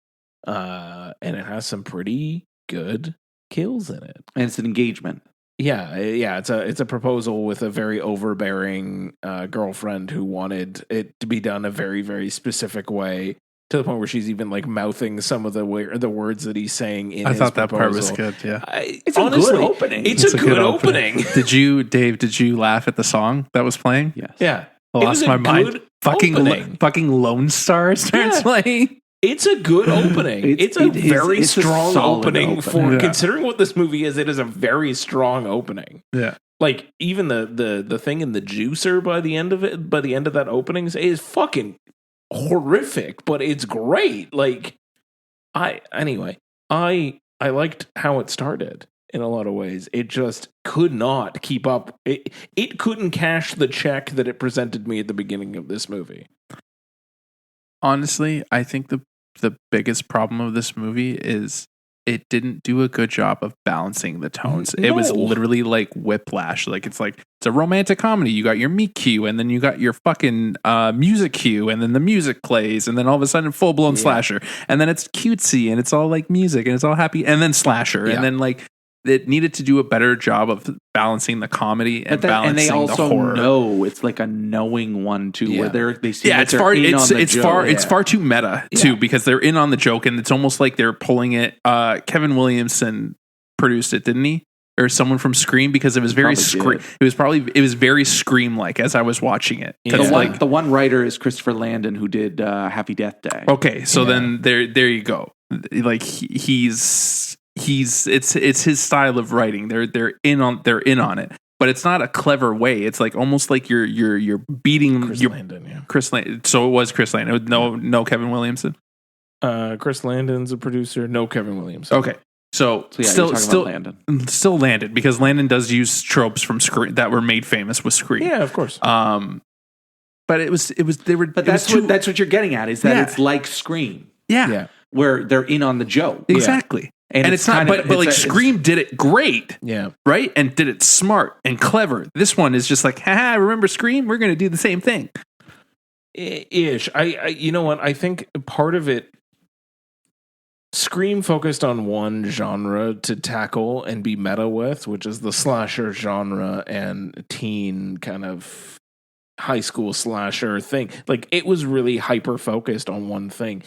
S1: And it has some pretty good kills in it,
S3: and it's an engagement.
S1: Yeah. It's a proposal with a very overbearing girlfriend who wanted it to be done a very, very specific way, to the point where she's even like mouthing some of the words that he's saying in.
S2: I
S1: his
S2: thought that
S1: proposal.
S2: part was good. Yeah,
S1: it's honestly, a good opening. It's a good opening.
S2: Did you laugh at the song that was playing?
S3: Yes.
S1: Yeah,
S2: I lost my mind. Fucking Lone Star starts playing.
S1: It's a good opening. It's a very strong opening for considering what this movie is. It is a very strong opening.
S2: Yeah,
S1: like even the thing in the juicer by the end of that opening is fucking horrific, but it's great. Like I liked how it started in a lot of ways. It just could not keep up. It couldn't cash the check that it presented me at the beginning of this movie.
S2: Honestly, I think the biggest problem of this movie is it didn't do a good job of balancing the tones.
S1: No.
S2: It was literally like whiplash. It's a romantic comedy. You got your meet cue, and then you got your fucking music cue, and then the music plays, and then all of a sudden full blown slasher, and then it's cutesy, and it's all like music, and it's all happy, and then slasher, and then like it needed to do a better job of balancing the comedy and balancing the horror. And they also
S3: know it's like a knowing one too, where they see
S2: it's far too meta too, because they're in on the joke, and it's almost like they're pulling it. Kevin Williamson produced it, didn't he? Or someone from Scream, because it was very it was very Scream like as I was watching it.
S3: The one writer is Christopher Landon, who did Happy Death Day.
S2: Okay, so then there you go. Like it's his style of writing. They're in on it, but it's not a clever way. It's like almost like you're beating Chris Landon. So it was Chris Landon. No Kevin Williamson.
S1: Chris Landon's a producer. No Kevin Williamson.
S2: Okay. So still Landon. Still Landon, because Landon does use tropes from Scream that were made famous with Scream.
S1: Yeah, of course.
S2: But
S3: that's what you're getting at, is that it's like Scream.
S2: Yeah.
S3: Where they're in on the joke.
S2: Exactly. And it's not, but like Scream did it great.
S1: Yeah.
S2: Right? And did it smart and clever. This one is just like, haha, remember Scream? We're going to do the same thing.
S1: Ish. I you know what? I think part of it, Scream focused on one genre to tackle and be meta with, which is the slasher genre and teen kind of high school slasher thing. Like, it was really hyper focused on one thing.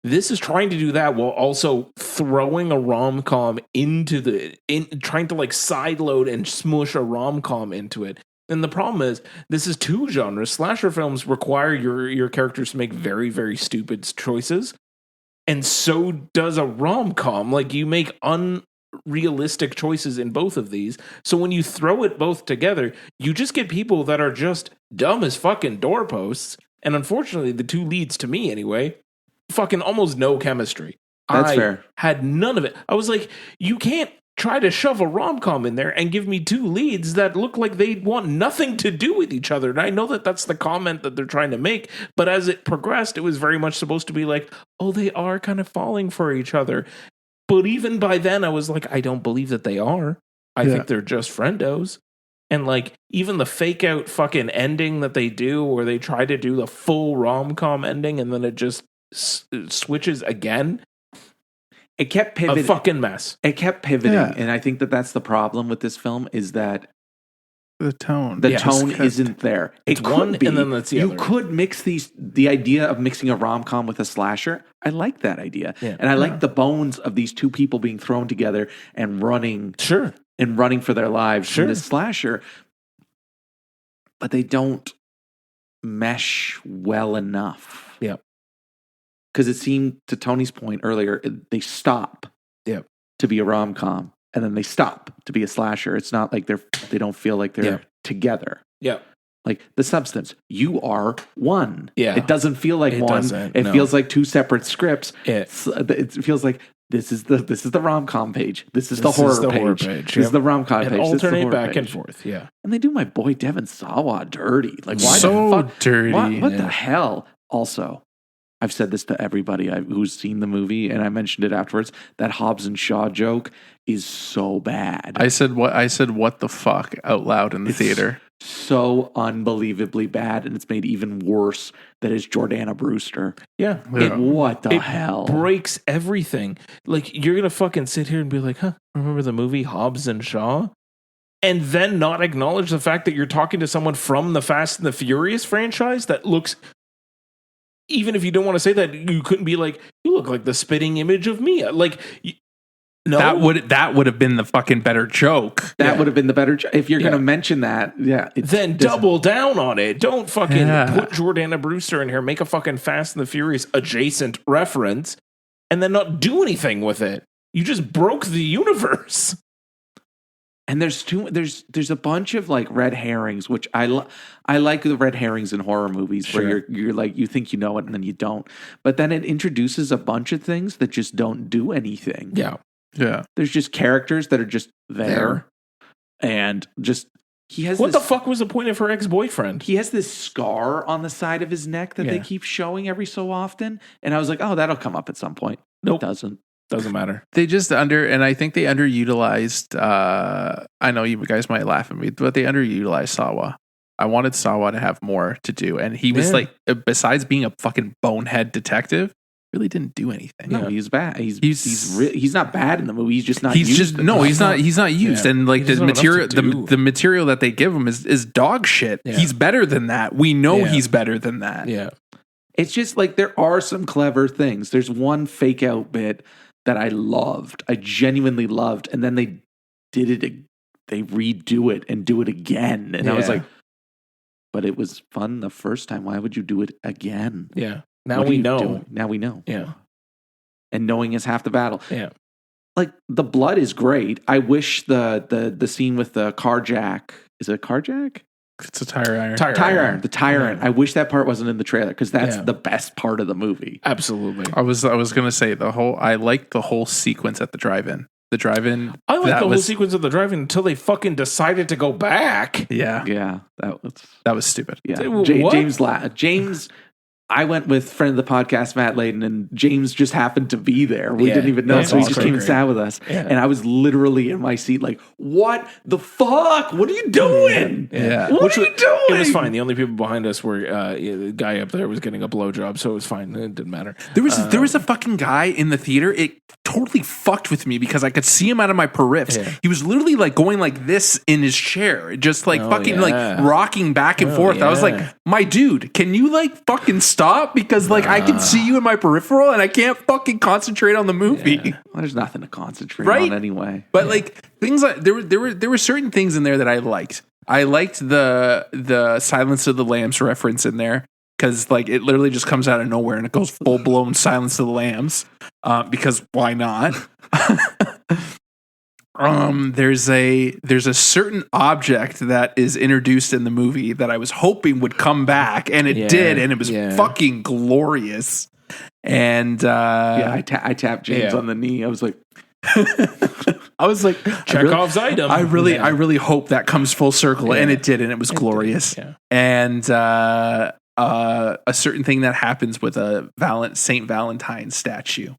S1: This is trying to do that while also throwing a rom-com trying to like sideload and smush a rom-com into it. And the problem is, this is two genres. Slasher films require your characters to make very, very stupid choices. And so does a rom-com. Like, you make unrealistic choices in both of these. So when you throw it both together, you just get people that are just dumb as fucking doorposts. And unfortunately, the two leads, to me anyway, fucking almost no chemistry.
S3: That's fair.
S1: Had none of it. I was like, you can't try to shove a rom-com in there and give me two leads that look like they want nothing to do with each other. And I know that that's the comment that they're trying to make, but as it progressed, it was very much supposed to be like, oh, they are kind of falling for each other. But even by then, I was like, I don't believe that they are. I think they're just friendos. And like, even the fake out fucking ending that they do, where they try to do the full rom-com ending and then it just switches again.
S3: It kept pivoting.
S1: A fucking mess.
S3: It kept pivoting, and I think that that's the problem with this film is that
S2: the tone
S3: isn't there.
S1: It's one, and then that's the other.
S3: You could mix the idea of mixing a rom-com with a slasher. I like that idea, and I like the bones of these two people being thrown together and running, for their lives in this slasher. But they don't mesh well enough.
S1: Yeah.
S3: Because it seemed, to Tony's point earlier, they stop to be a rom-com, and then they stop to be a slasher. It's not like they don't feel like they're together.
S1: Yeah.
S3: Like the substance, you are one.
S1: Yeah.
S3: It doesn't feel like one. It feels like two separate scripts. It feels like this is the rom-com page. This is the horror page. This is the rom-com page.
S1: Alternate back and forth. Yeah.
S3: And they do my boy Devon Sawa dirty. Like, why
S2: so
S3: the fuck?
S2: dirty?
S3: What the hell? Also, I've said this to everybody who's seen the movie, and I mentioned it afterwards. That Hobbs and Shaw joke is so bad.
S2: I said what the fuck out loud in the theater.
S3: So unbelievably bad, and it's made even worse that it's Jordana Brewster.
S1: Yeah.
S3: What the hell?
S1: Breaks everything. Like, you're gonna fucking sit here and be like, remember the movie Hobbs and Shaw? And then not acknowledge the fact that you're talking to someone from the Fast and the Furious franchise that looks, even if you don't want to say that, you couldn't be like, you look like the spitting image of Mia. Like, no.
S2: That would have been the fucking better joke.
S3: That would have been the better joke. If you're going to mention that,
S1: then double down on it. Don't fucking put Jordana Brewster in here, make a fucking Fast and the Furious adjacent reference, and then not do anything with it. You just broke the universe.
S3: And there's a bunch of like red herrings, which I like the red herrings in horror movies where you're like, you think you know it and then you don't. But then it introduces a bunch of things that just don't do anything.
S1: Yeah.
S2: Yeah.
S3: There's just characters that are just there. And just
S1: what the fuck was the point of her ex-boyfriend?
S3: He has this scar on the side of his neck that they keep showing every so often. And I was like, oh, that'll come up at some point.
S1: Nope.
S3: It doesn't.
S1: Doesn't matter.
S2: They just and I think they underutilized, I know you guys might laugh at me, but they underutilized Sawa. I wanted Sawa to have more to do. And he was like, besides being a fucking bonehead detective, really didn't do anything.
S3: No, he's bad. He's not bad in the movie. He's just not used.
S2: He's not used. Yeah. And like the material that they give him is dog shit. Yeah. He's better than that. We know he's better than that.
S1: Yeah.
S3: It's just like there are some clever things. There's one fake out bit that I loved. I genuinely loved. And then they redo it and do it again. And I was like, but it was fun the first time. Why would you do it again?
S1: Yeah. Now we know.
S3: Now we know.
S1: Yeah.
S3: And knowing is half the battle.
S1: Yeah.
S3: Like the blood is great. I wish the scene with the car jack. Is it a car jack?
S2: It's a tire iron.
S3: The tire iron. I wish that part wasn't in the trailer because that's the best part of the movie.
S1: Absolutely.
S2: I was gonna say I liked the whole sequence at the drive-in. I
S1: liked the whole sequence of the drive-in until they fucking decided to go back.
S2: Yeah.
S3: Yeah.
S2: That was stupid.
S3: Yeah. James. I went with friend of the podcast, Matt Layden, and James just happened to be there. We didn't even know, so he just came and sat with us. Yeah. And I was literally in my seat like, what the fuck? What are you doing?
S2: Yeah.
S3: What are you doing?
S1: It was fine. The only people behind us were the guy up there was getting a blowjob, so it was fine. It didn't matter.
S2: There was a fucking guy in the theater. It totally fucked with me because I could see him out of my periffs. Yeah. He was literally like going like this in his chair, just like like rocking back and forth. I was like, my dude, can you like fucking stop? Because like I can see you in my peripheral and I can't fucking concentrate on the movie.
S3: Yeah. Well, there's nothing to concentrate on anyway.
S2: But like things like there were certain things in there that I liked. I liked the Silence of the Lambs reference in there. Because like it literally just comes out of nowhere and it goes full blown Silence of the Lambs. Because why not? There's a certain object that is introduced in the movie that I was hoping would come back, and it did, and it was fucking glorious. And
S3: I tapped James on the knee. I was like,
S1: Chekhov's item.
S2: I really hope that comes full circle, and it did, and it was glorious.
S1: Yeah.
S2: And a certain thing that happens with a Saint Valentine statue,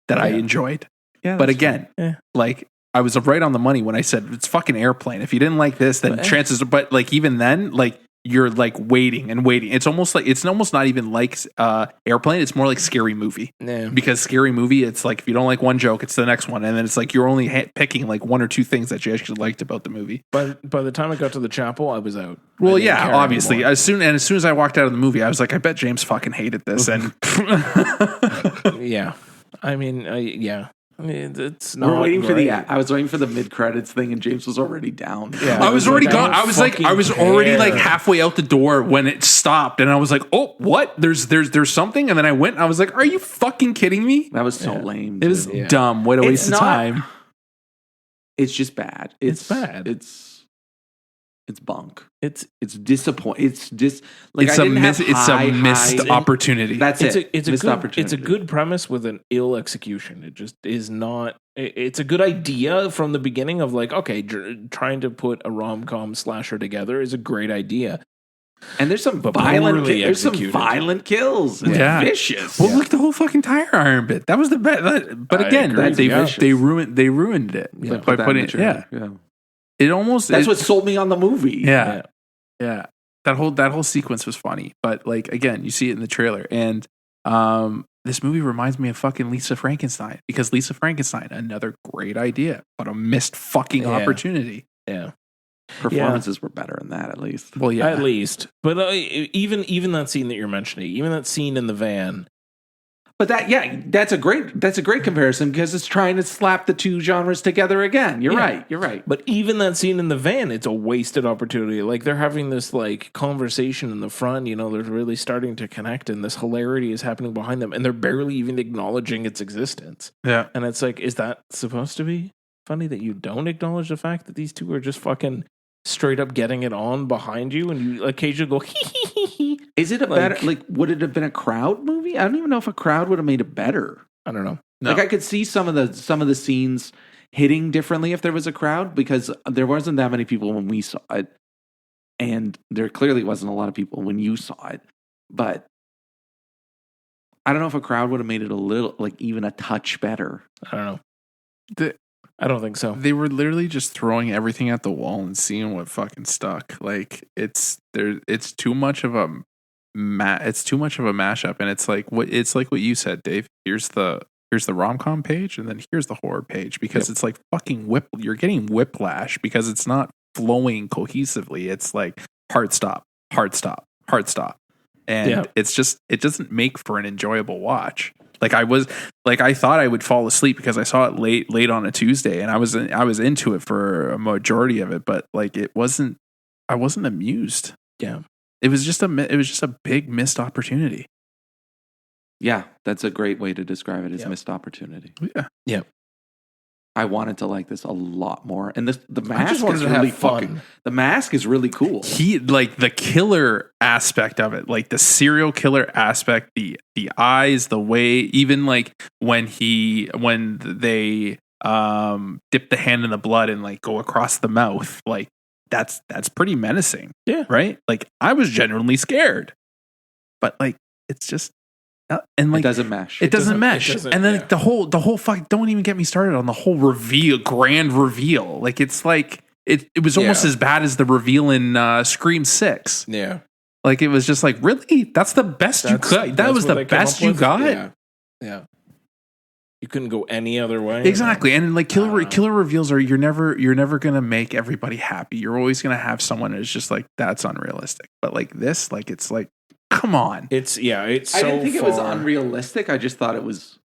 S2: that I enjoyed. Yeah, but again, like I was right on the money when I said it's fucking Airplane. If you didn't like this, then chances are, but like even then, like you're like waiting and waiting. It's almost not even like Airplane. It's more like Scary Movie. Yeah. Because Scary Movie, it's like if you don't like one joke, it's the next one, and then it's like you're only picking like one or two things that you actually liked about the movie.
S1: But by the time I got to the chapel, I was out.
S2: Well, yeah, obviously. As soon as I walked out of the movie, I was like, I bet James fucking hated this. And
S1: yeah, I mean, yeah. I mean, it's not.
S3: We're waiting for I was waiting for the mid credits thing, and James was already down.
S2: Yeah, I was already gone. I was already like halfway out the door when it stopped, and I was like, "Oh, what? There's something." And then I went, and I was like, "Are you fucking kidding me?"
S3: That was so lame.
S2: It was dumb. What a waste of time.
S3: It's just bad. It's bad. It's bunk. It's disappointing. It's just like
S2: it's a missed opportunity.
S3: That's it.
S1: It's a good premise with an ill execution. It just is not. It's a good idea from the beginning of like, okay, trying to put a rom-com slasher together is a great idea.
S3: And there's some violent kills. It's vicious.
S2: Well, look, the whole fucking tire iron bit. That was the best. But again, they ruined it by putting it. It almost
S3: that's what sold me on the movie.
S2: Yeah. That whole sequence was funny, but like again, you see it in the trailer, and this movie reminds me of fucking Lisa Frankenstein, because Lisa Frankenstein, another great idea, but a missed fucking opportunity.
S1: Yeah,
S3: performances were better in that, at least.
S1: Well, yeah, at least. But even that scene that you're mentioning, even that scene in the van.
S3: But that's a great comparison, because it's trying to slap the two genres together again. You're right.
S1: But even that scene in the van, it's a wasted opportunity. Like they're having this like conversation in the front, you know, they're really starting to connect, and this hilarity is happening behind them, and they're barely even acknowledging its existence.
S2: Yeah.
S1: And it's like, is that supposed to be funny that you don't acknowledge the fact that these two are just fucking straight up getting it on behind you, and you occasionally go hee hee hee hee?
S3: Is it would it have been a crowd movie? I don't even know if a crowd would have made it better.
S1: I don't know.
S3: No. Like I could see some of the scenes hitting differently if there was a crowd, because there wasn't that many people when we saw it, and there clearly wasn't a lot of people when you saw it. But I don't know if a crowd would have made it a little, like even a touch better.
S1: I don't know. I don't think so.
S2: They were literally just throwing everything at the wall and seeing what fucking stuck. Like it's too much of a mashup, and it's like what you said, Dave. Here's the rom-com page, and then here's the horror page, because it's like fucking you're getting whiplash, because it's not flowing cohesively. It's like hard stop, and it's just, it doesn't make for an enjoyable watch. I thought I would fall asleep because I saw it late on a Tuesday, and I was into it for a majority of it, but like I wasn't amused.
S1: Yeah.
S2: It was just a big missed opportunity.
S3: Yeah, that's a great way to describe it, as missed opportunity.
S2: Yeah.
S1: Yeah.
S3: I wanted to like this a lot more. And the mask is really fun. The mask is really cool.
S2: He, like, the killer aspect of it, like the serial killer aspect, the eyes, the way, even like when they dip the hand in the blood and like go across the mouth, like that's pretty menacing.
S1: Yeah.
S2: Right? Like I was genuinely scared. But like it's just and like
S3: it doesn't mesh.
S2: It doesn't mesh. And then the whole fuck, don't even get me started on the whole grand reveal. Like it's like it was almost as bad as the reveal in Scream 6.
S1: Yeah.
S2: Like it was just like, really? That's the best you could. That was the best you got.
S1: Yeah. You couldn't go any other way.
S2: Exactly. And like killer reveals are you're never gonna make everybody happy. You're always gonna have someone who's just like, that's unrealistic. But like this, like it's like, come on.
S1: It's so
S3: I didn't think it was unrealistic. I just thought it was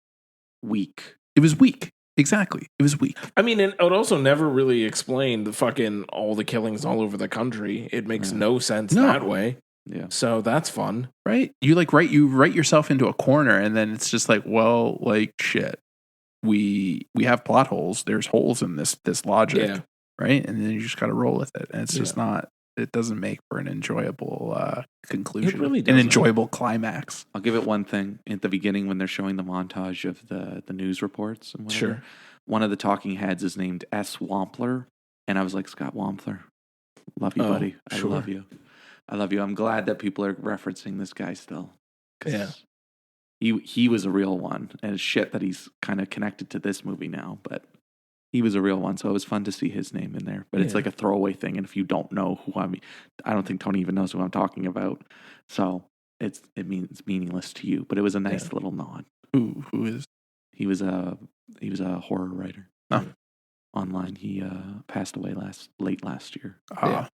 S3: weak.
S2: It was weak. Exactly. It was weak.
S1: I mean, it would also never really explain the fucking all the killings all over the country. It makes no sense that way.
S3: Yeah.
S1: So that's fun.
S2: Right? You like write yourself into a corner, and then it's just like, well, like shit. We have plot holes. There's holes in this logic.
S1: Yeah.
S2: Right? And then you just gotta roll with it. And it's just not it doesn't make for an enjoyable conclusion.
S1: It really
S2: an
S1: doesn't.
S2: enjoyable climax.
S3: I'll give it one thing. At the beginning, when they're showing the montage of the news reports and whatever,
S1: Sure.
S3: one of the talking heads is named S. Wampler, and I was like, Scott Wampler, love you, buddy. I
S1: sure.
S3: love you. I love you. I'm glad that people are referencing this guy still. 'Cause
S1: Yeah.
S3: He was a real one, and it's shit that he's kind of connected to this movie now, but he was a real one, so it was fun to see his name in there. But it's
S1: Yeah.
S3: like a throwaway thing, and if you don't know who I don't think Tony even knows who I'm talking about, so it means meaningless to you. But it was a nice little nod.
S2: Who is?
S3: He was a horror writer.
S2: Oh.
S3: Online, he passed away late last year.
S1: Yeah.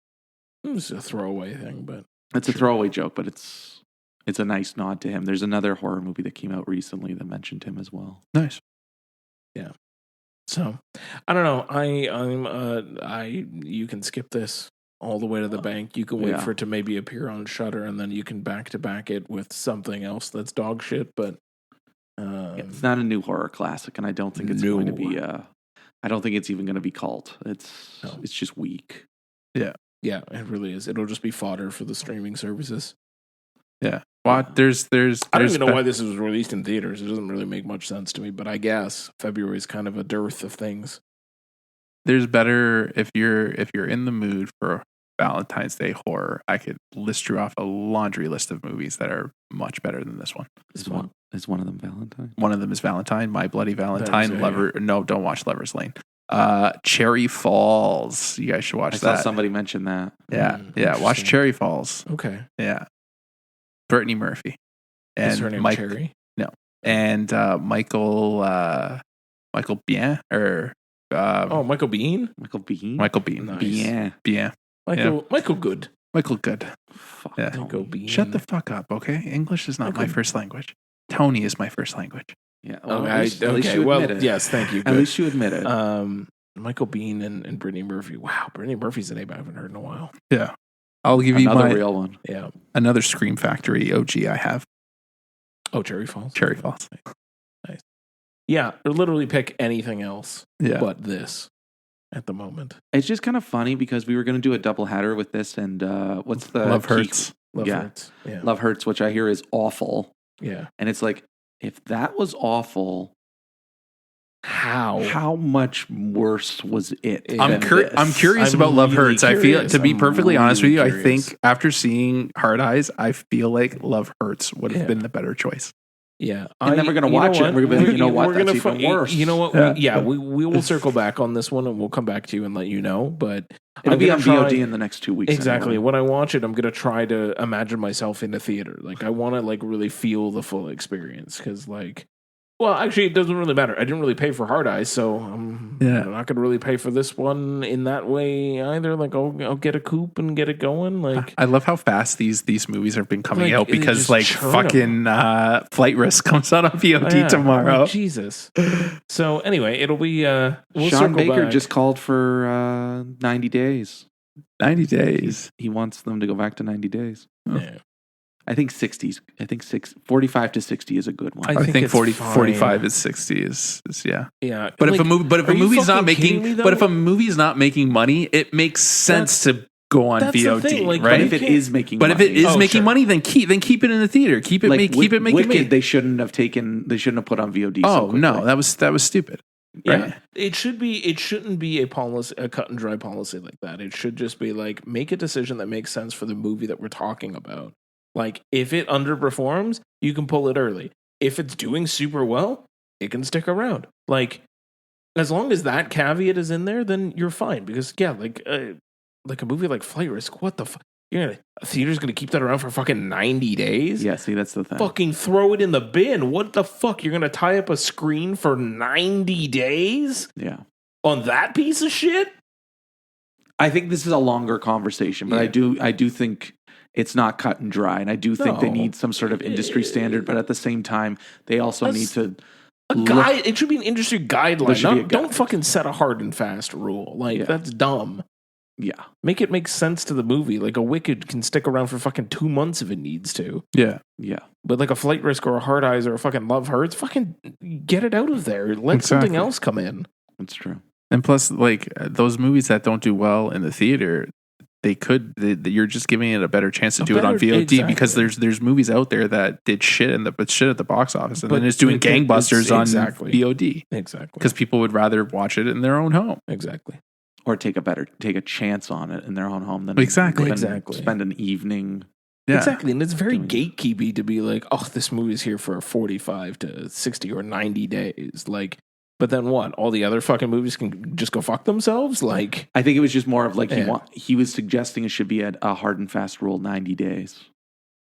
S1: It was a throwaway thing, but
S3: It's a throwaway joke, but it's a nice nod to him. There's another horror movie that came out recently that mentioned him as well.
S2: Nice.
S1: so I don't know. You can skip this all the way to the bank. You can wait
S3: Yeah.
S1: for it to maybe appear on Shudder, and then you can back to back it with something else that's dog shit. But
S3: It's not a new horror classic, and I don't think it's going to be. I don't think it's even going to be cult. It's just weak.
S1: yeah, it really is. It'll just be fodder for the streaming services.
S2: Yeah. Well, there's
S1: I don't even know why this was released in theaters. It doesn't really make much sense to me, but I guess February is kind of a dearth of things.
S2: There's better if you're in the mood for Valentine's Day horror. I could list you off a laundry list of movies that are much better than this one.
S3: Is one of them Valentine?
S2: One of them is Valentine, My Bloody Valentine.
S1: That is
S2: No, don't watch Lover's Lane. Cherry Falls. You guys should watch
S3: I
S2: that.
S3: saw somebody mention that.
S2: Yeah, yeah. Watch
S1: Interesting.
S2: Cherry Falls.
S1: Okay.
S2: Yeah. Brittany Murphy.
S1: Is her name Cherry?
S2: And Michael Bien or
S1: Michael Bean?
S3: Michael Bean.
S2: Michael Bean.
S1: Nice.
S3: Bien.
S2: Bien.
S1: Michael Good.
S2: Michael Good.
S3: Fuck.
S2: Yeah.
S1: Michael Bean.
S2: Shut the fuck up, okay? English is not my
S1: Michael-
S2: first language. Tony is my first language.
S3: Yeah.
S1: Oh,
S3: at least you admit it.
S1: yes, thank you.
S3: At
S1: Good.
S3: least you admit it.
S1: Michael Bean and Brittany Murphy. Wow, Brittany Murphy's a name I haven't heard in a while.
S2: Yeah. I'll give you
S3: Another real one.
S1: Yeah.
S2: another Scream Factory OG I have.
S1: Oh, Cherry Falls.
S2: Cherry Falls.
S1: Nice. Yeah, or literally pick anything else
S2: Yeah.
S1: but this at the moment.
S3: It's just kind of funny because we were going to do a double header with this and what's the
S2: Love
S3: key-
S2: Hurts.
S1: Love
S3: Yeah.
S1: Hurts. Yeah.
S3: Love Hurts, which I hear is awful.
S1: Yeah.
S3: And it's like, if that was awful, how much worse was it?
S1: I'm
S3: than this?
S2: I'm curious
S1: I'm
S2: about Love
S1: really
S2: Hurts. I feel,
S1: curious.
S2: to be
S1: I'm
S2: perfectly honest with
S1: really
S2: you, I
S1: curious.
S2: think after seeing Hard Eyes, I feel like Love Hurts would have
S1: Yeah.
S2: been the better choice.
S1: Yeah.
S3: I'm never gonna
S1: you know
S3: watch it.
S1: what?
S3: We're gonna be like, you know what?
S1: We're gonna
S3: That's even
S1: fu-
S3: worse.
S1: You know what?
S2: Yeah.
S1: We will circle back on this one and we'll come back to you and let you know. But
S3: It'll
S1: I'm
S3: be
S1: gonna
S3: on
S1: try-
S3: VOD in the next 2 weeks.
S1: Exactly.
S3: anyway.
S1: When I watch it, I'm gonna try to imagine myself in the theater. Like I want to really feel the full experience because well, actually, it doesn't really matter. I didn't really pay for Hard Eyes, so I'm not gonna really pay for this one in that way either. Like I'll get a coupe and get it going. Like
S2: I love how fast these movies have been coming
S1: Like,
S2: out
S1: they
S2: because
S1: just churn 'em.
S2: fucking Flight Risk comes out on VOD
S1: yeah,
S2: tomorrow.
S1: oh, Jesus. So anyway, it'll be we'll
S3: Sean
S1: circle
S3: Baker
S1: back.
S3: just called for 90 days.
S2: 90 days.
S3: He wants them to go back to 90 days.
S1: Yeah.
S3: I think 60s. I think 45 to 60 is a good one.
S1: I
S2: I think
S1: it's
S2: 45 is 60 is yeah.
S1: Yeah.
S2: But
S1: Like,
S2: if a
S1: are you
S2: movie's not
S1: fucking kidding
S2: making
S1: me, though?
S2: but if a movie's not making money, it makes sense to go on
S1: that's the
S2: VOD,
S1: thing, like,
S3: But
S2: right?
S3: if it is making
S2: But
S3: money,
S2: if it is
S1: Oh,
S2: making
S1: sure.
S2: money, then keep it in the theater. Keep it making
S3: Wicked,
S2: money.
S3: they shouldn't have put on VOD.
S2: Oh
S3: so quickly.
S2: no, that was stupid.
S1: Yeah.
S2: Right?
S1: It shouldn't be a policy, a cut and dry policy like that. It should just be like make a decision that makes sense for the movie that we're talking about. Like if it underperforms, you can pull it early. If it's doing super well, it can stick around. Like as long as that caveat is in there, then you're fine. Because yeah, like a movie like Flight Risk, what the fuck? A theater's gonna keep that around for fucking 90 days?
S3: Yeah, see, that's the thing.
S1: Fucking throw it in the bin. What the fuck? You're gonna tie up a screen for 90 days
S3: Yeah.
S1: on that piece of shit?
S3: I think this is a longer conversation, but
S1: Yeah.
S3: I do think it's not cut and dry, and I do think they
S1: No.
S3: need some sort of industry standard, but at the same time, they also need to
S1: A guide. It should be an industry guideline.
S3: There should be a
S1: Don't
S3: guide.
S1: fucking set a hard and fast rule. Like
S3: Yeah.
S1: that's dumb.
S3: yeah.
S1: Make it make sense to the movie. Like a Wicked can stick around for fucking 2 months if it needs to.
S2: Yeah.
S3: Yeah.
S1: But like a Flight Risk or a Hard Eyes or a fucking Love Hurts, fucking get it out of there. Let something
S2: Exactly.
S1: else come in.
S3: That's true.
S2: And plus, like those movies that don't do well in the theater, you're just giving it a better chance to do it on VOD because there's movies out there that did shit at the box office and then it's doing gangbusters on VOD.
S1: Exactly.
S2: Because people would rather watch it in their own home.
S1: Exactly.
S3: Or take a chance on it in their own home than spend an evening.
S1: Yeah. Exactly. And it's very gatekeepy to be like, oh, this movie's here for 45 to 60 or 90 days. Like, but then what? All the other fucking movies can just go fuck themselves? Like,
S3: I think it was just more of like he was suggesting it should be a hard and fast rule 90 days.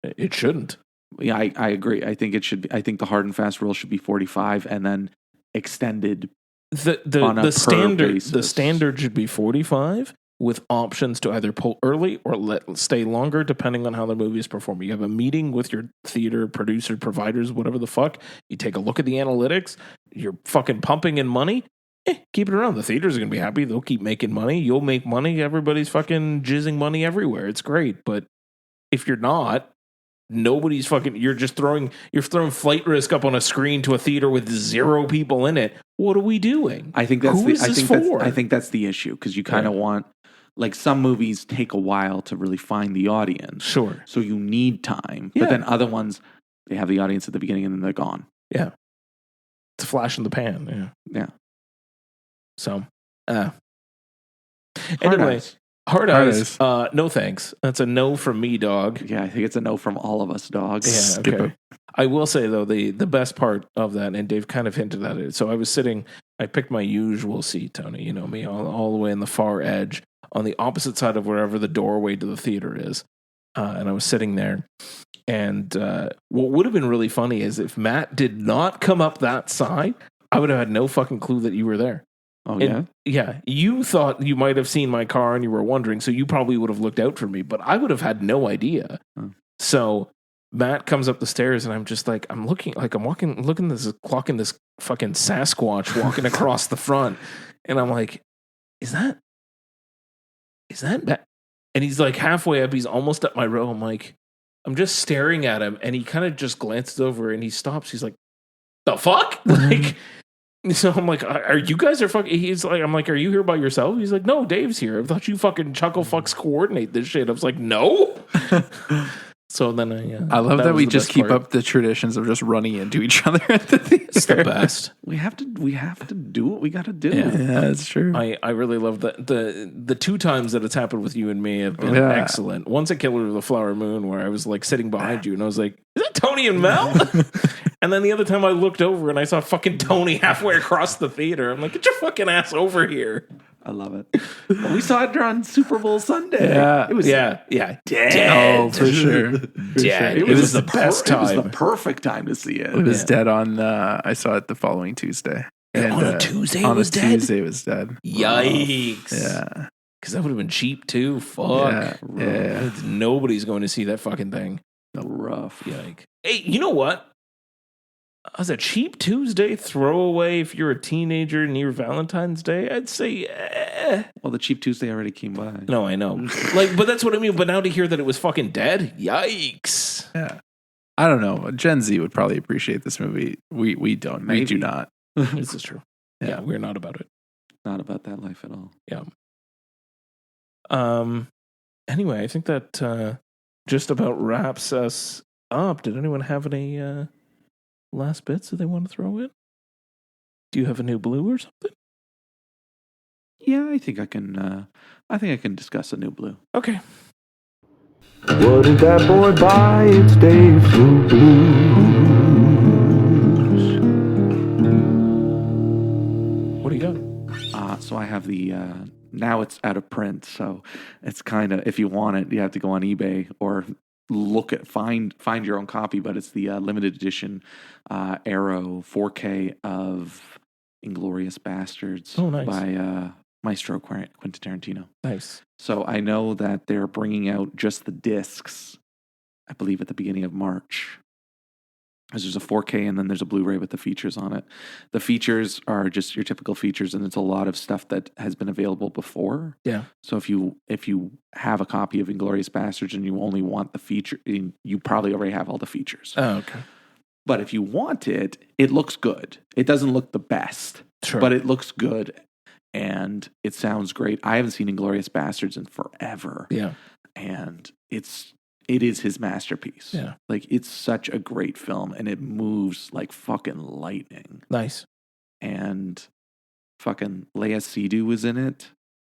S1: It shouldn't.
S3: Yeah, I agree. I think it should be. I think the hard and fast rule should be 45 and then extended.
S1: The standard should be 45 with options to either pull early or stay longer depending on how the movie is performing. You have a meeting with your theater producer, providers, whatever the fuck. You take a look at the analytics. You're fucking pumping in money. Keep it around. The theaters are going to be happy. They'll keep making money. You'll make money. Everybody's fucking jizzing money everywhere. It's great. But if you're not, nobody's fucking, you're throwing flight risk up on a screen to a theater with 0 people in it. What are we doing?
S3: I think that's I think that's the issue because you kind of want, like, some movies take a while to really find the audience.
S1: Sure.
S3: So you need time. Yeah. But then other ones, they have the audience at the beginning and then they're gone.
S1: Yeah. It's a flash in the pan.
S3: Yeah.
S1: So, anyway, Hard Eyes. No thanks. That's a no from me, dog.
S3: Yeah, I think it's a no from all of us, dog.
S1: Yeah, okay. I will say, though, the best part of that, and Dave kind of hinted at it. So I picked my usual seat, Tony. You know me, all the way in the far edge, on the opposite side of wherever the doorway to the theater is. And I was sitting there. And what would have been really funny is if Matt did not come up that side, I would have had no fucking clue that you were there.
S3: Oh, yeah?
S1: Yeah. You thought you might have seen my car and you were wondering, so you probably would have looked out for me, but I would have had no idea. So Matt comes up the stairs and I'm just like, looking at this clocking this fucking Sasquatch walking across the front. And I'm like, is that Matt? And he's like halfway up, he's almost up my row. I'm like, I'm just staring at him and he kind of just glances over and he stops. He's like, the fuck? Like, so I'm like, are you guys fucking, he's like, I'm like, are you here by yourself? He's like, no, Dave's here. I thought you fucking chuckle fucks coordinate this shit. I was like, no. So then I
S2: love that we just keep up the traditions of just running into each other at the theater.
S1: It's the best.
S3: We have to do what we got to do.
S2: Yeah, that's true.
S1: I really love that. The 2 times that it's happened with you and me have been excellent. Once at Killer of the Flower Moon, where I was like sitting behind you and I was like, is that Tony and Mel? And then the other time I looked over and I saw fucking Tony halfway across the theater. I'm like, get your fucking ass over here.
S3: I love it. We saw it on Super Bowl Sunday.
S1: Yeah.
S3: It was
S1: dead.
S2: Oh, for sure.
S1: Dead. It was the best time.
S3: It was the perfect time to see it.
S2: It was dead on, I saw it the following Tuesday.
S1: And on a Tuesday it was dead?
S2: Tuesday it was dead.
S1: Yikes.
S2: Yeah.
S1: Because that would have been cheap too. Fuck.
S2: Yeah.
S1: Nobody's going to see that fucking thing.
S3: Rough.
S1: Yikes. Hey, you know what? As a cheap Tuesday throwaway, if you're a teenager near Valentine's Day, I'd say,
S3: Well, the cheap Tuesday already came by.
S1: No, I know. But that's what I mean. But now to hear that it was fucking dead, yikes.
S2: Yeah. I don't know. Gen Z would probably appreciate this movie. We don't. Maybe. We do not.
S1: This is true. Yeah, we're not about it.
S3: Not about that life at all.
S1: Yeah. Anyway, I think that just about wraps us up. Did anyone have any last bits that they want to throw in? Do you have a new blue or something?
S3: Yeah, I think I can discuss a new blue.
S1: Okay.
S4: What did that boy buy? It's Dave's New Blues.
S1: What do you got?
S3: So I have the now it's out of print, so it's kind of, if you want it, you have to go on eBay or find your own copy, but it's the limited edition Arrow 4K of Inglourious Bastards by Maestro Quentin Tarantino.
S1: Nice.
S3: So I know that they're bringing out just the discs, I believe, at the beginning of March. There's a 4K and then there's a Blu-ray with the features on it. The features are just your typical features, and it's a lot of stuff that has been available before.
S1: Yeah.
S3: So if you have a copy of Inglourious Bastards and you only want the feature, you probably already have all the features.
S1: Oh, okay.
S3: But if you want it, it looks good. It doesn't look the best,
S1: sure,
S3: but it looks good. and it sounds great. I haven't seen Inglourious Bastards in forever.
S1: Yeah.
S3: And it is his masterpiece.
S1: Yeah.
S3: Like, it's such a great film, and it moves like fucking lightning.
S1: Nice.
S3: And fucking Lea Seydoux was in it,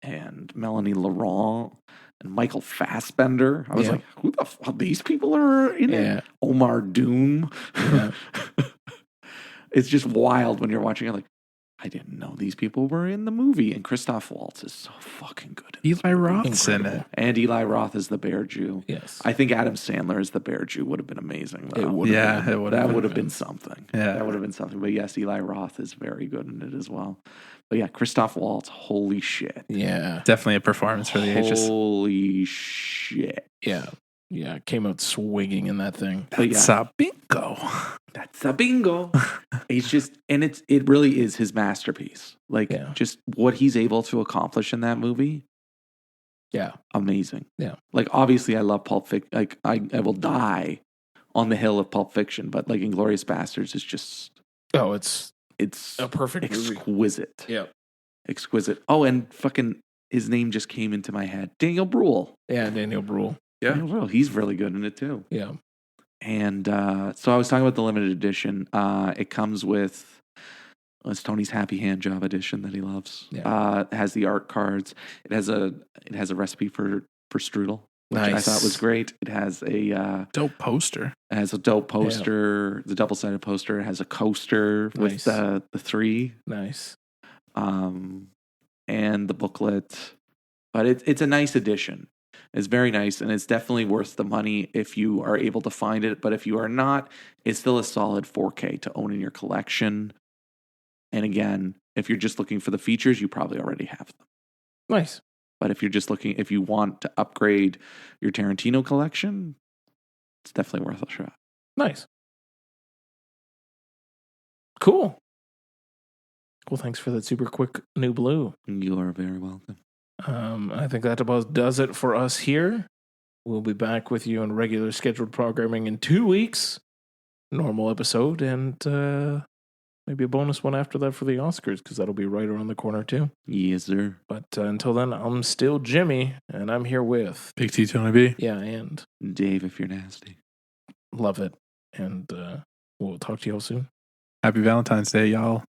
S3: and Melanie Laurent, and Michael Fassbender. I was like, who the fuck? These people are in it? Omar Doom. Yeah. It's just wild when you're watching it, like, I didn't know these people were in the movie. And Christoph Waltz is so fucking good.
S2: Eli Roth's in it.
S3: And Eli Roth is the Bear Jew.
S1: Yes.
S3: I think Adam Sandler as the Bear Jew would have been amazing. Though.
S1: It would
S3: have been something.
S2: Yeah.
S3: That would have been something. But yes, Eli Roth is very good in it as well. But yeah, Christoph Waltz, holy shit.
S1: Yeah.
S2: Definitely a performance for the ages.
S3: Holy shit.
S1: Yeah. Yeah. Came out swinging in that thing.
S2: That's a bingo.
S3: That's a bingo. It's just, and it really is his masterpiece. Like, just what he's able to accomplish in that movie.
S1: Yeah.
S3: Amazing.
S1: Yeah.
S3: Like, obviously, I love Pulp Fiction. Like, I will die on the hill of Pulp Fiction, but like Inglourious Bastards is just.
S1: Oh, it's
S3: a
S1: perfect
S3: exquisite.
S1: Movie. Yeah.
S3: Exquisite. Oh, and fucking his name just came into my head. Daniel Bruhl.
S1: Yeah, Daniel Bruhl.
S3: Yeah. Daniel Bruhl. He's really good in it too.
S1: Yeah.
S3: And so I was talking about the limited edition. It comes with it's Tony's Happy Hand Job edition that he loves.
S1: Yeah.
S3: It has the art cards. It has a recipe for strudel, which I thought was great. It has a
S2: dope poster.
S3: It has a dope poster. The double-sided poster. It has a coaster with the 3.
S1: Nice.
S3: And the booklet. But it's a nice edition. It's very nice, and it's definitely worth the money if you are able to find it. But if you are not, it's still a solid 4K to own in your collection. And again, if you're just looking for the features, you probably already have them.
S1: Nice.
S3: But if you want to upgrade your Tarantino collection, it's definitely worth a shot.
S1: Nice. Cool. Well, thanks for that super quick new blue.
S3: You are very welcome.
S1: I think that about does it for us here. We'll be back with you in regular scheduled programming in 2 weeks. Normal episode, and maybe a bonus one after that for the Oscars, because that'll be right around the corner too.
S3: Yes, sir.
S1: But until then, I'm still Jimmy, and I'm here with
S2: Big T Tony B.
S1: Yeah, and
S3: Dave, if you're nasty.
S1: Love it. And we'll talk to you all soon.
S2: Happy Valentine's Day, y'all.